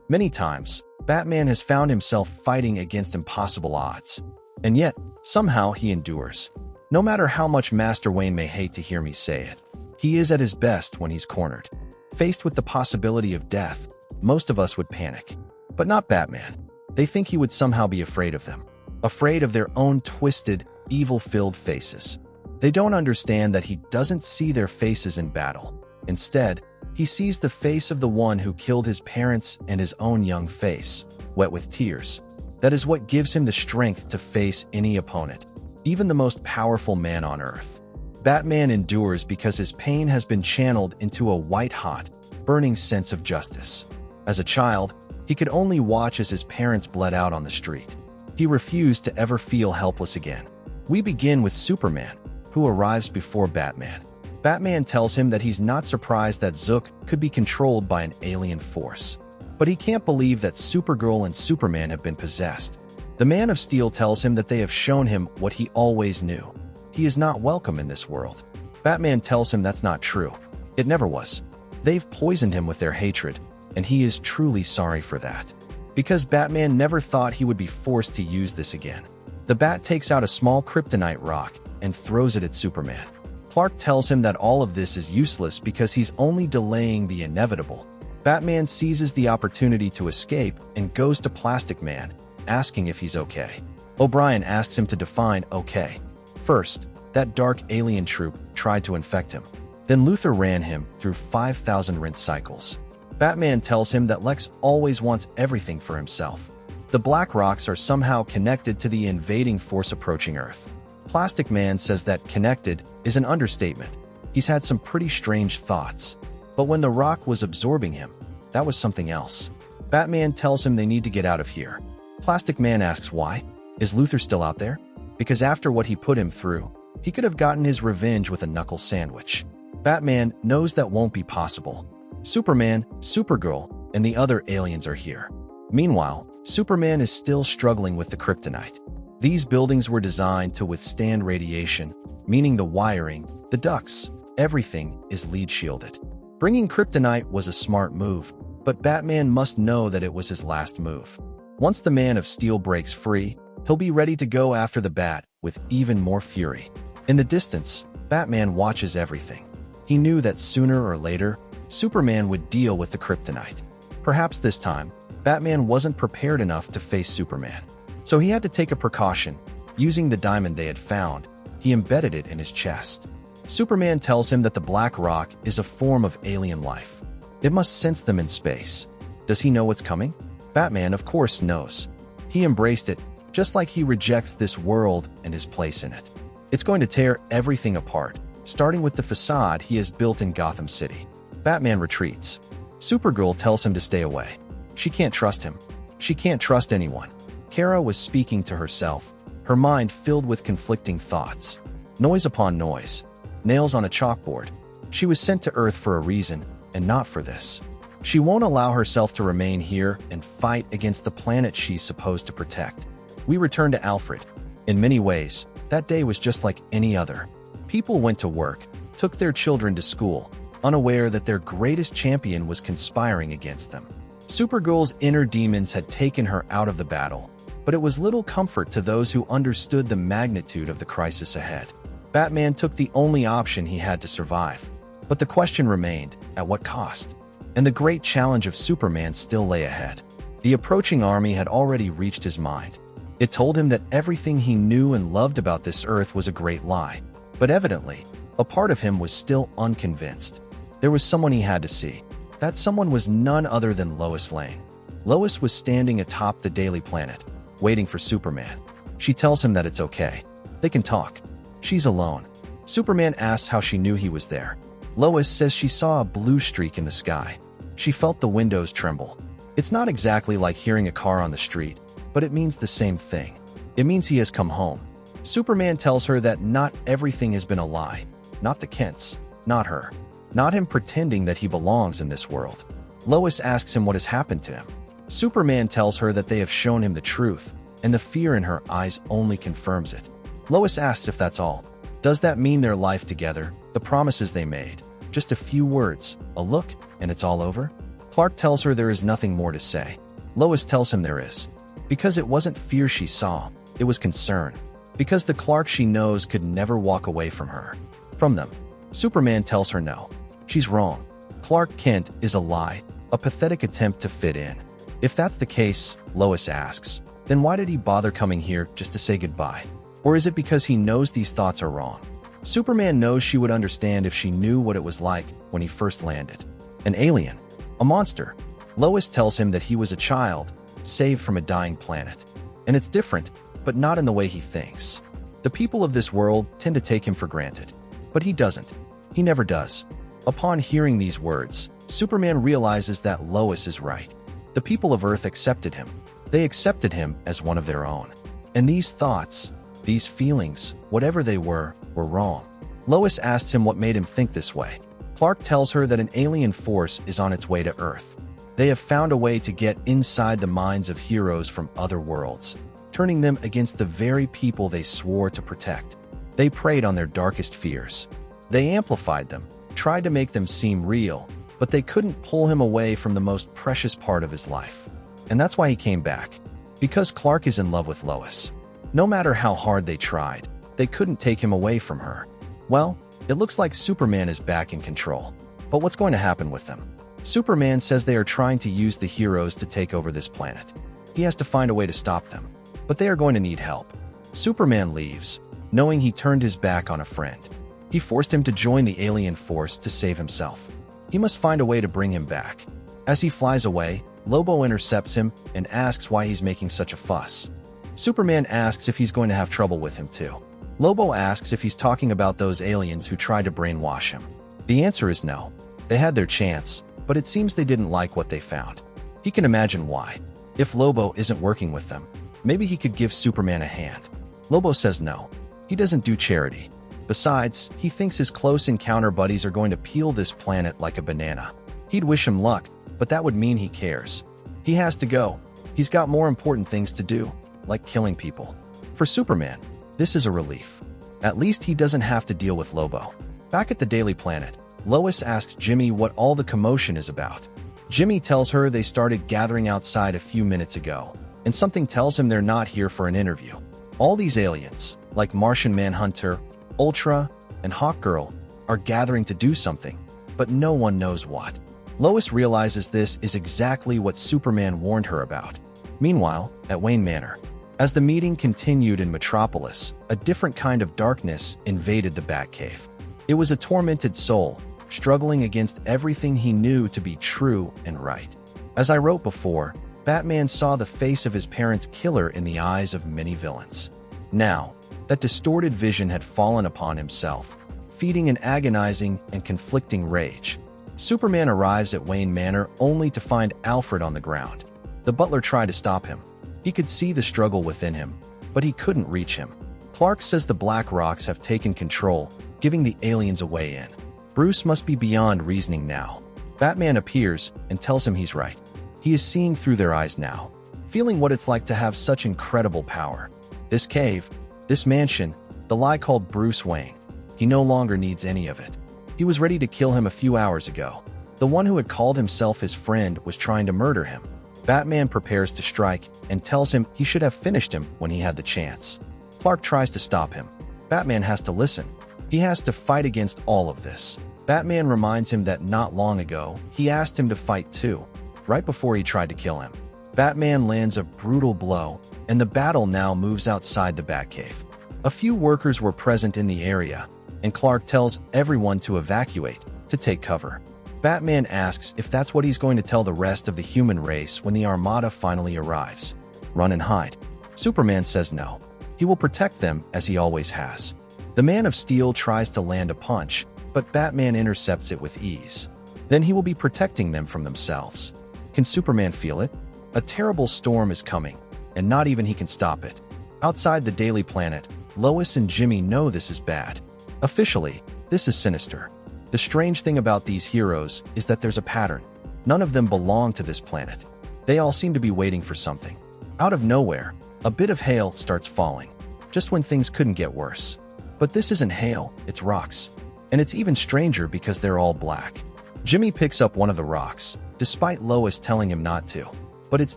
Many times, Batman has found himself fighting against impossible odds. And yet, somehow he endures. No matter how much Master Wayne may hate to hear me say it, he is at his best when he's cornered. Faced with the possibility of death, most of us would panic. But not Batman. They think he would somehow be afraid of them. Afraid of their own twisted, evil-filled faces. They don't understand that he doesn't see their faces in battle. Instead, he sees the face of the one who killed his parents and his own young face, wet with tears. That is what gives him the strength to face any opponent, even the most powerful man on Earth. Batman endures because his pain has been channeled into a white-hot, burning sense of justice. As a child, he could only watch as his parents bled out on the street. He refused to ever feel helpless again. We begin with Superman, who arrives before Batman. Batman tells him that he's not surprised that Zook could be controlled by an alien force. But he can't believe that Supergirl and Superman have been possessed. The Man of Steel tells him that they have shown him what he always knew. He is not welcome in this world. Batman tells him that's not true. It never was. They've poisoned him with their hatred, and he is truly sorry for that. Because Batman never thought he would be forced to use this again. The Bat takes out a small kryptonite rock and throws it at Superman. Clark tells him that all of this is useless because he's only delaying the inevitable. Batman seizes the opportunity to escape and goes to Plastic Man, asking if he's okay. O'Brien asks him to define okay. First, that dark alien troop tried to infect him. Then Luthor ran him through 5,000 rinse cycles. Batman tells him that Lex always wants everything for himself. The Black Rocks are somehow connected to the invading force approaching Earth. Plastic Man says that connected is an understatement. He's had some pretty strange thoughts. But when the rock was absorbing him, that was something else. Batman tells him they need to get out of here. Plastic Man asks why. Is Luthor still out there? Because after what he put him through, he could have gotten his revenge with a knuckle sandwich. Batman knows that won't be possible. Superman, Supergirl, and the other aliens are here. Meanwhile, Superman is still struggling with the kryptonite. These buildings were designed to withstand radiation, meaning the wiring, the ducts, everything is lead shielded. Bringing kryptonite was a smart move, but Batman must know that it was his last move. Once the Man of Steel breaks free, he'll be ready to go after the Bat with even more fury. In the distance, Batman watches everything. He knew that sooner or later, Superman would deal with the kryptonite. Perhaps this time, Batman wasn't prepared enough to face Superman. So he had to take a precaution. Using the diamond they had found, he embedded it in his chest. Superman tells him that the Black Rock is a form of alien life. It must sense them in space. Does he know what's coming? Batman, of course, knows. He embraced it, just like he rejects this world and his place in it. It's going to tear everything apart, starting with the facade he has built in Gotham City. Batman retreats. Supergirl tells him to stay away. She can't trust him. She can't trust anyone. Kara was speaking to herself, her mind filled with conflicting thoughts. Noise upon noise. Nails on a chalkboard. She was sent to Earth for a reason, and not for this. She won't allow herself to remain here and fight against the planet she's supposed to protect. We return to Alfred. In many ways, that day was just like any other. People went to work, took their children to school, unaware that their greatest champion was conspiring against them. Supergirl's inner demons had taken her out of the battle, but it was little comfort to those who understood the magnitude of the crisis ahead. Batman took the only option he had to survive. But the question remained, at what cost? And the great challenge of Superman still lay ahead. The approaching army had already reached his mind. It told him that everything he knew and loved about this Earth was a great lie. But evidently, a part of him was still unconvinced. There was someone he had to see. That someone was none other than Lois Lane. Lois was standing atop the Daily Planet, waiting for Superman. She tells him that it's okay. They can talk. She's alone. Superman asks how she knew he was there. Lois says she saw a blue streak in the sky. She felt the windows tremble. It's not exactly like hearing a car on the street, but it means the same thing. It means he has come home. Superman tells her that not everything has been a lie. Not the Kents. Not her. Not him pretending that he belongs in this world. Lois asks him what has happened to him. Superman tells her that they have shown him the truth, and the fear in her eyes only confirms it. Lois asks if that's all. Does that mean their life together, the promises they made? Just a few words, a look, and it's all over? Clark tells her there is nothing more to say. Lois tells him there is. Because it wasn't fear she saw, it was concern. Because the Clark she knows could never walk away from her. From them. Superman tells her no. She's wrong. Clark Kent is a lie, a pathetic attempt to fit in. If that's the case, Lois asks, then why did he bother coming here just to say goodbye? Or is it because he knows these thoughts are wrong? Superman knows she would understand if she knew what it was like when he first landed. An alien. A monster. Lois tells him that he was a child, saved from a dying planet. And it's different, but not in the way he thinks. The people of this world tend to take him for granted. But he doesn't. He never does. Upon hearing these words, Superman realizes that Lois is right. The people of Earth accepted him. They accepted him as one of their own. And these thoughts, these feelings, whatever they were wrong. Lois asks him what made him think this way. Clark tells her that an alien force is on its way to Earth. They have found a way to get inside the minds of heroes from other worlds, turning them against the very people they swore to protect. They preyed on their darkest fears. They amplified them, tried to make them seem real, but they couldn't pull him away from the most precious part of his life. And that's why he came back. Because Clark is in love with Lois. No matter how hard they tried, they couldn't take him away from her. Well, it looks like Superman is back in control. But what's going to happen with them? Superman says they are trying to use the heroes to take over this planet. He has to find a way to stop them. But they are going to need help. Superman leaves, knowing he turned his back on a friend. He forced him to join the alien force to save himself. He must find a way to bring him back. As he flies away, Lobo intercepts him and asks why he's making such a fuss. Superman asks if he's going to have trouble with him too. Lobo asks if he's talking about those aliens who tried to brainwash him. The answer is no. They had their chance, but it seems they didn't like what they found. He can imagine why. If Lobo isn't working with them, maybe he could give Superman a hand. Lobo says no. He doesn't do charity. Besides, he thinks his close encounter buddies are going to peel this planet like a banana. He'd wish him luck, but that would mean he cares. He has to go. He's got more important things to do, like killing people. For Superman, this is a relief. At least he doesn't have to deal with Lobo. Back at the Daily Planet, Lois asks Jimmy what all the commotion is about. Jimmy tells her they started gathering outside a few minutes ago, and something tells him they're not here for an interview. All these aliens, like Martian Manhunter, Ultra, and Hawkgirl, are gathering to do something, but no one knows what. Lois realizes this is exactly what Superman warned her about. Meanwhile, at Wayne Manor, as the meeting continued in Metropolis, a different kind of darkness invaded the Batcave. It was a tormented soul, struggling against everything he knew to be true and right. As I wrote before, Batman saw the face of his parents' killer in the eyes of many villains. Now, that distorted vision had fallen upon himself, feeding an agonizing and conflicting rage. Superman arrives at Wayne Manor only to find Alfred on the ground. The butler tried to stop him. He could see the struggle within him, but he couldn't reach him. Clark says the Black Rocks have taken control, giving the aliens a way in. Bruce must be beyond reasoning now. Batman appears and tells him he's right. He is seeing through their eyes now, feeling what it's like to have such incredible power. This cave, this mansion, the lie called Bruce Wayne. He no longer needs any of it. He was ready to kill him a few hours ago. The one who had called himself his friend was trying to murder him. Batman prepares to strike and tells him he should have finished him when he had the chance. Clark tries to stop him. Batman has to listen. He has to fight against all of this. Batman reminds him that not long ago, he asked him to fight too, right before he tried to kill him. Batman lands a brutal blow, and the battle now moves outside the Batcave. A few workers were present in the area, and Clark tells everyone to evacuate, to take cover. Batman asks if that's what he's going to tell the rest of the human race when the Armada finally arrives. Run and hide. Superman says no. He will protect them as he always has. The Man of Steel tries to land a punch, but Batman intercepts it with ease. Then he will be protecting them from themselves. Can Superman feel it? A terrible storm is coming, and not even he can stop it. Outside the Daily Planet, Lois and Jimmy know this is bad. Officially, this is sinister. The strange thing about these heroes is that there's a pattern. None of them belong to this planet. They all seem to be waiting for something. Out of nowhere, a bit of hail starts falling, just when things couldn't get worse. But this isn't hail, it's rocks. And it's even stranger because they're all black. Jimmy picks up one of the rocks, despite Lois telling him not to. But it's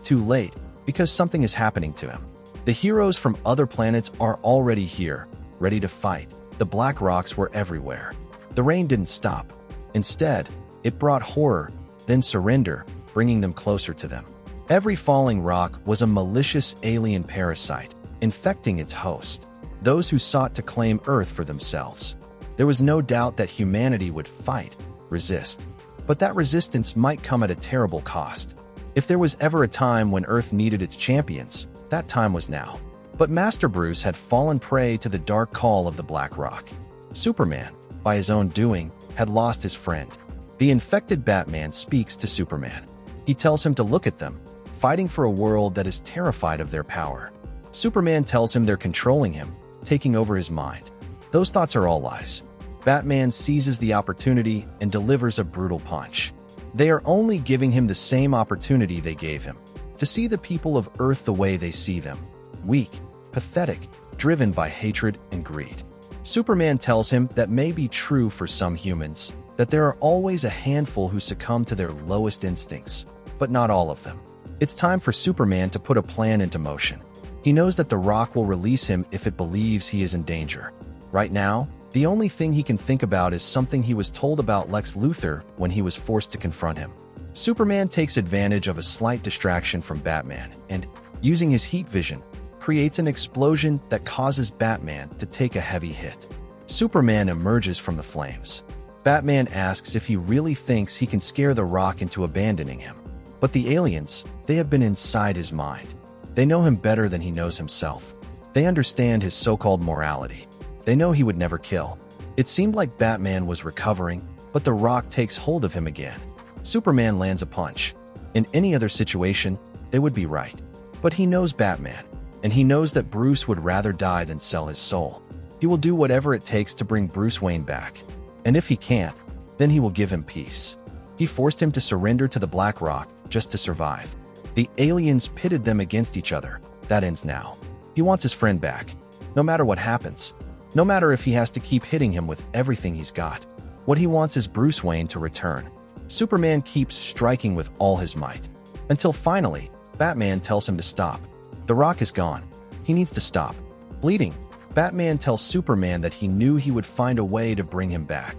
too late, because something is happening to him. The heroes from other planets are already here, ready to fight. The black rocks were everywhere. The rain didn't stop. Instead, it brought horror, then surrender, bringing them closer to them. Every falling rock was a malicious alien parasite, infecting its host, those who sought to claim Earth for themselves. There was no doubt that humanity would fight, resist. But that resistance might come at a terrible cost. If there was ever a time when Earth needed its champions, that time was now. But Master Bruce had fallen prey to the dark call of the Black Rock. Superman, by his own doing, had lost his friend. The infected Batman speaks to Superman. He tells him to look at them, fighting for a world that is terrified of their power. Superman tells him they're controlling him, taking over his mind. Those thoughts are all lies. Batman seizes the opportunity and delivers a brutal punch. They are only giving him the same opportunity they gave him, to see the people of Earth the way they see them. Weak, pathetic, driven by hatred and greed. Superman tells him that may be true for some humans, that there are always a handful who succumb to their lowest instincts, but not all of them. It's time for Superman to put a plan into motion. He knows that the Rock will release him if it believes he is in danger. Right now, the only thing he can think about is something he was told about Lex Luthor when he was forced to confront him. Superman takes advantage of a slight distraction from Batman and, using his heat vision, creates an explosion that causes Batman to take a heavy hit. Superman emerges from the flames. Batman asks if he really thinks he can scare the Rock into abandoning him. But the aliens, they have been inside his mind. They know him better than he knows himself. They understand his so-called morality. They know he would never kill. It seemed like Batman was recovering, but the Rock takes hold of him again. Superman lands a punch. In any other situation, they would be right. But he knows Batman, and he knows that Bruce would rather die than sell his soul. He will do whatever it takes to bring Bruce Wayne back. And if he can't, then he will give him peace. He forced him to surrender to the Black Rock just to survive. The aliens pitted them against each other. That ends now. He wants his friend back, no matter what happens. No matter if he has to keep hitting him with everything he's got. What he wants is Bruce Wayne to return. Superman keeps striking with all his might. Until finally, Batman tells him to stop. The Rock is gone. He needs to stop. Bleeding, Batman tells Superman that he knew he would find a way to bring him back.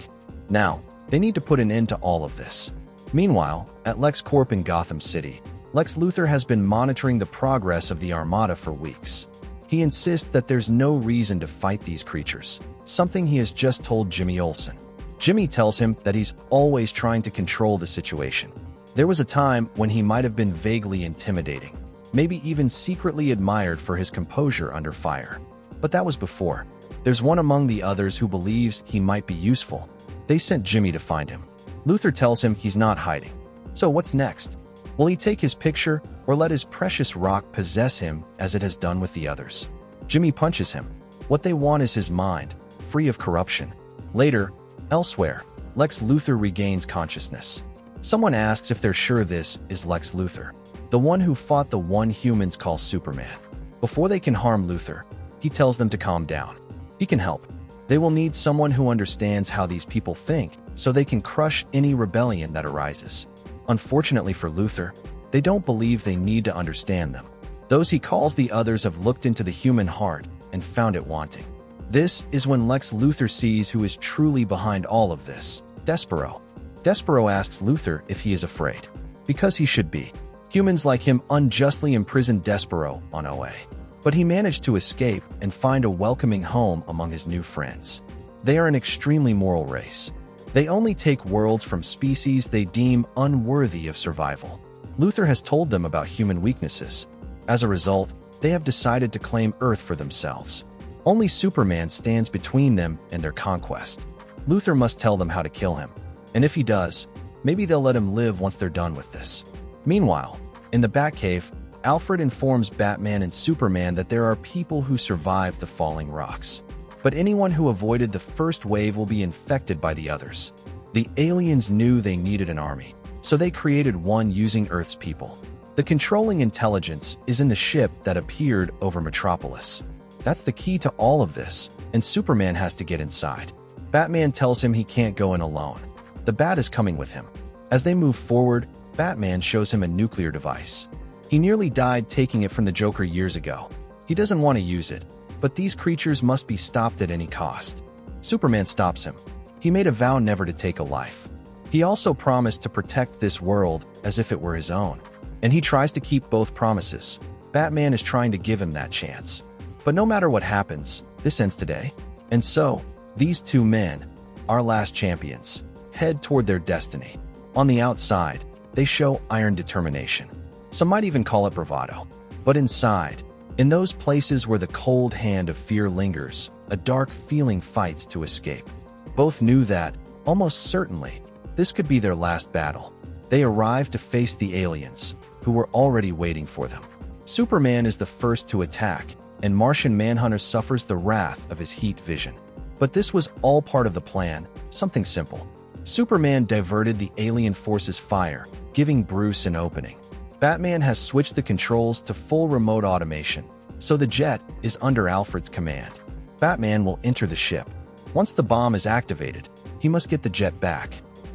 Now, they need to put an end to all of this. Meanwhile, at LexCorp in Gotham City, Lex Luthor has been monitoring the progress of the Armada for weeks. He insists that there's no reason to fight these creatures, something he has just told Jimmy Olsen. Jimmy tells him that he's always trying to control the situation. There was a time when he might have been vaguely intimidating, maybe even secretly admired for his composure under fire. But that was before. There's one among the others who believes he might be useful. They sent Jimmy to find him. Luthor tells him he's not hiding. So what's next? Will he take his picture or let his precious rock possess him as it has done with the others? Jimmy punches him. What they want is his mind, free of corruption. Later, elsewhere, Lex Luthor regains consciousness. Someone asks if they're sure this is Lex Luthor, the one who fought the one humans call Superman. Before they can harm Luthor, he tells them to calm down. He can help. They will need someone who understands how these people think so they can crush any rebellion that arises. Unfortunately for Luthor, they don't believe they need to understand them. Those he calls the others have looked into the human heart and found it wanting. This is when Lex Luthor sees who is truly behind all of this. Despero. Despero asks Luthor if he is afraid. Because he should be. Humans like him unjustly imprisoned Despero on OA. But he managed to escape and find a welcoming home among his new friends. They are an extremely moral race. They only take worlds from species they deem unworthy of survival. Luthor has told them about human weaknesses. As a result, they have decided to claim Earth for themselves. Only Superman stands between them and their conquest. Luthor must tell them how to kill him. And if he does, maybe they'll let him live once they're done with this. Meanwhile, in the Batcave, Alfred informs Batman and Superman that there are people who survived the falling rocks. But anyone who avoided the first wave will be infected by the others. The aliens knew they needed an army, so they created one using Earth's people. The controlling intelligence is in the ship that appeared over Metropolis. That's the key to all of this, and Superman has to get inside. Batman tells him he can't go in alone. The Bat is coming with him. As they move forward, Batman shows him a nuclear device. He nearly died taking it from the Joker years ago. He doesn't want to use it, but these creatures must be stopped at any cost. Superman stops him. He made a vow never to take a life. He also promised to protect this world as if it were his own. And he tries to keep both promises. Batman is trying to give him that chance. But no matter what happens, this ends today. And so, these two men, our last champions, head toward their destiny. On the outside, they show iron determination. Some might even call it bravado. But inside, in those places where the cold hand of fear lingers, a dark feeling fights to escape. Both knew that, almost certainly, this could be their last battle. They arrive to face the aliens, who were already waiting for them. Superman is the first to attack, and Martian Manhunter suffers the wrath of his heat vision. But this was all part of the plan, something simple. Superman diverted the alien force's fire, giving Bruce an opening. Batman has switched the controls to full remote automation, so the jet is under Alfred's command. Batman will enter the ship. Once the bomb is activated, he must get the jet back.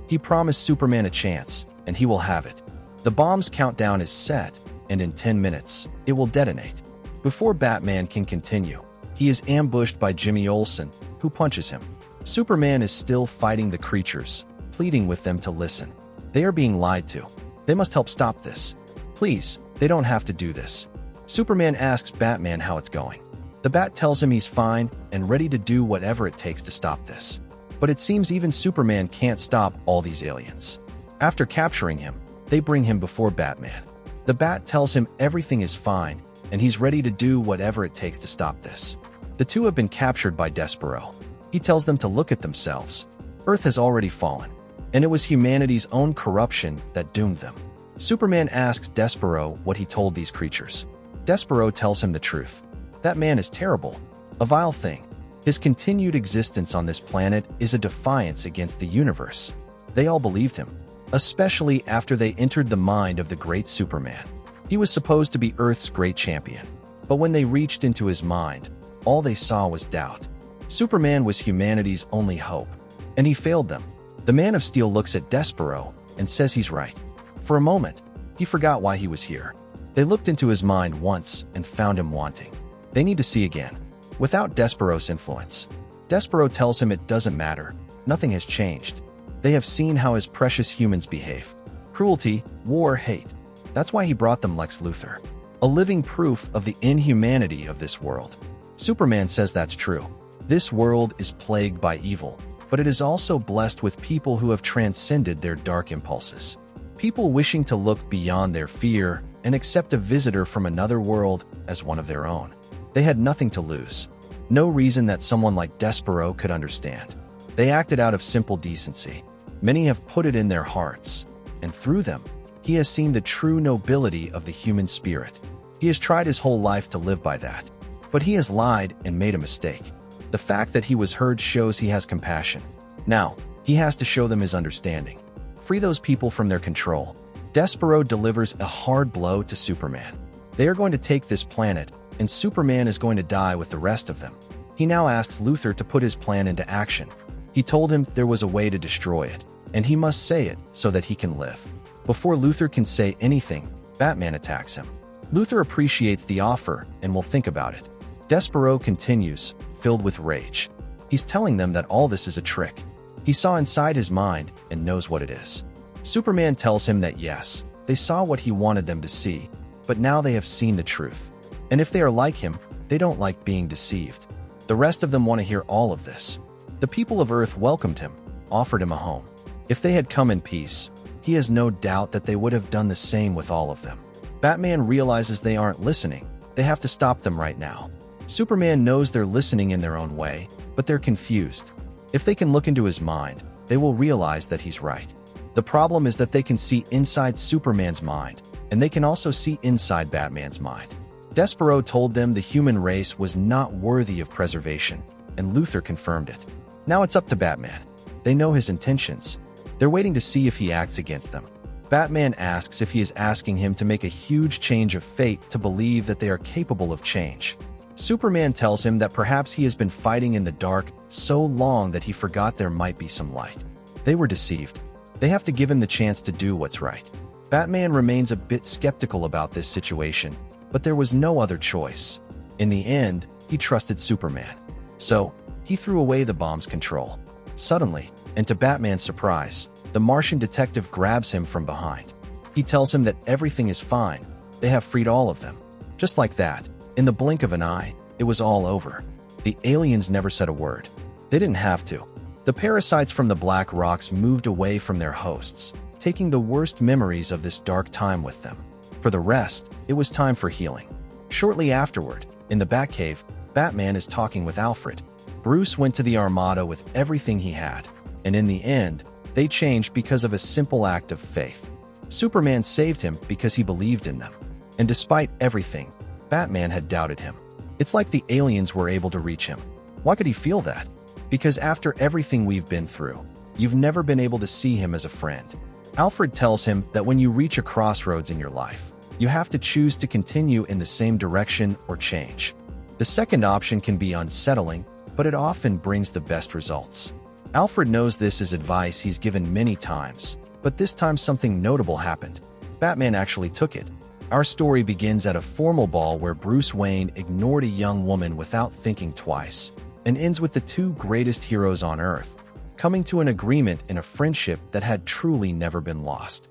He promised Superman a chance, and he will have it. The bomb's countdown is set, and in 10 minutes, it will detonate. Before Batman can continue, he is ambushed by Jimmy Olsen, who punches him. Superman is still fighting the creatures, pleading with them to listen. They are being lied to. They must help stop this. Please, they don't have to do this. Superman asks Batman how it's going. The Bat tells him he's fine and ready to do whatever it takes to stop this. But it seems even Superman can't stop all these aliens. After capturing him, they bring him before Batman. The Bat tells him everything is fine, and he's ready to do whatever it takes to stop this. The two have been captured by Despero. He tells them to look at themselves. Earth has already fallen, and it was humanity's own corruption that doomed them. Superman asks Despero what he told these creatures. Despero tells him the truth. That man is terrible, a vile thing. His continued existence on this planet is a defiance against the universe. They all believed him, especially after they entered the mind of the great Superman. He was supposed to be Earth's great champion, but when they reached into his mind, all they saw was doubt. Superman was humanity's only hope, and he failed them. The Man of Steel looks at Despero and says he's right. For a moment, he forgot why he was here. They looked into his mind once and found him wanting. They need to see again, without Despero's influence. Despero tells him it doesn't matter. Nothing has changed. They have seen how his precious humans behave. Cruelty, war, hate. That's why he brought them Lex Luthor, a living proof of the inhumanity of this world. Superman says that's true. This world is plagued by evil, but it is also blessed with people who have transcended their dark impulses. People wishing to look beyond their fear and accept a visitor from another world as one of their own. They had nothing to lose. No reason that someone like Despero could understand. They acted out of simple decency. Many have put it in their hearts, and through them, he has seen the true nobility of the human spirit. He has tried his whole life to live by that, but he has lied and made a mistake. The fact that he was heard shows he has compassion. Now, he has to show them his understanding. Free those people from their control. Despero delivers a hard blow to Superman. They are going to take this planet, and Superman is going to die with the rest of them. He now asks Luthor to put his plan into action. He told him there was a way to destroy it, and he must say it so that he can live. Before Luthor can say anything, Batman attacks him. Luthor appreciates the offer and will think about it. Despero continues, filled with rage. He's telling them that all this is a trick. He saw inside his mind and knows what it is. Superman tells him that yes, they saw what he wanted them to see, but now they have seen the truth. And if they are like him, they don't like being deceived. The rest of them want to hear all of this. The people of Earth welcomed him, offered him a home. If they had come in peace, he has no doubt that they would have done the same with all of them. Batman realizes they aren't listening. They have to stop them right now. Superman knows they're listening in their own way, but they're confused. If they can look into his mind, they will realize that he's right. The problem is that they can see inside Superman's mind, and they can also see inside Batman's mind. Despero told them the human race was not worthy of preservation, and Luthor confirmed it. Now it's up to Batman. They know his intentions. They're waiting to see if he acts against them. Batman asks if he is asking him to make a huge change of fate to believe that they are capable of change. Superman tells him that perhaps he has been fighting in the dark so long that he forgot there might be some light. They were deceived. They have to give him the chance to do what's right. Batman remains a bit skeptical about this situation, but there was no other choice. In the end, he trusted Superman. So, he threw away the bomb's control. Suddenly, and to Batman's surprise, the Martian detective grabs him from behind. He tells him that everything is fine. They have freed all of them. Just like that, in the blink of an eye, it was all over. The aliens never said a word. They didn't have to. The parasites from the Black Rocks moved away from their hosts, taking the worst memories of this dark time with them. For the rest, it was time for healing. Shortly afterward, in the Batcave, Batman is talking with Alfred. Bruce went to the Armada with everything he had, and in the end, they changed because of a simple act of faith. Superman saved him because he believed in them. And despite everything, Batman had doubted him. It's like the aliens were able to reach him. Why could he feel that? Because after everything we've been through, you've never been able to see him as a friend. Alfred tells him that when you reach a crossroads in your life, you have to choose to continue in the same direction or change. The second option can be unsettling, but it often brings the best results. Alfred knows this is advice he's given many times, but this time something notable happened. Batman actually took it. Our story begins at a formal ball where Bruce Wayne ignored a young woman without thinking twice, and ends with the two greatest heroes on Earth coming to an agreement in a friendship that had truly never been lost.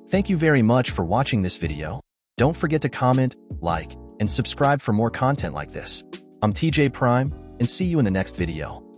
Thank you very much for watching this video. Don't forget to comment, like, and subscribe for more content like this. I'm TJ Prime, and see you in the next video.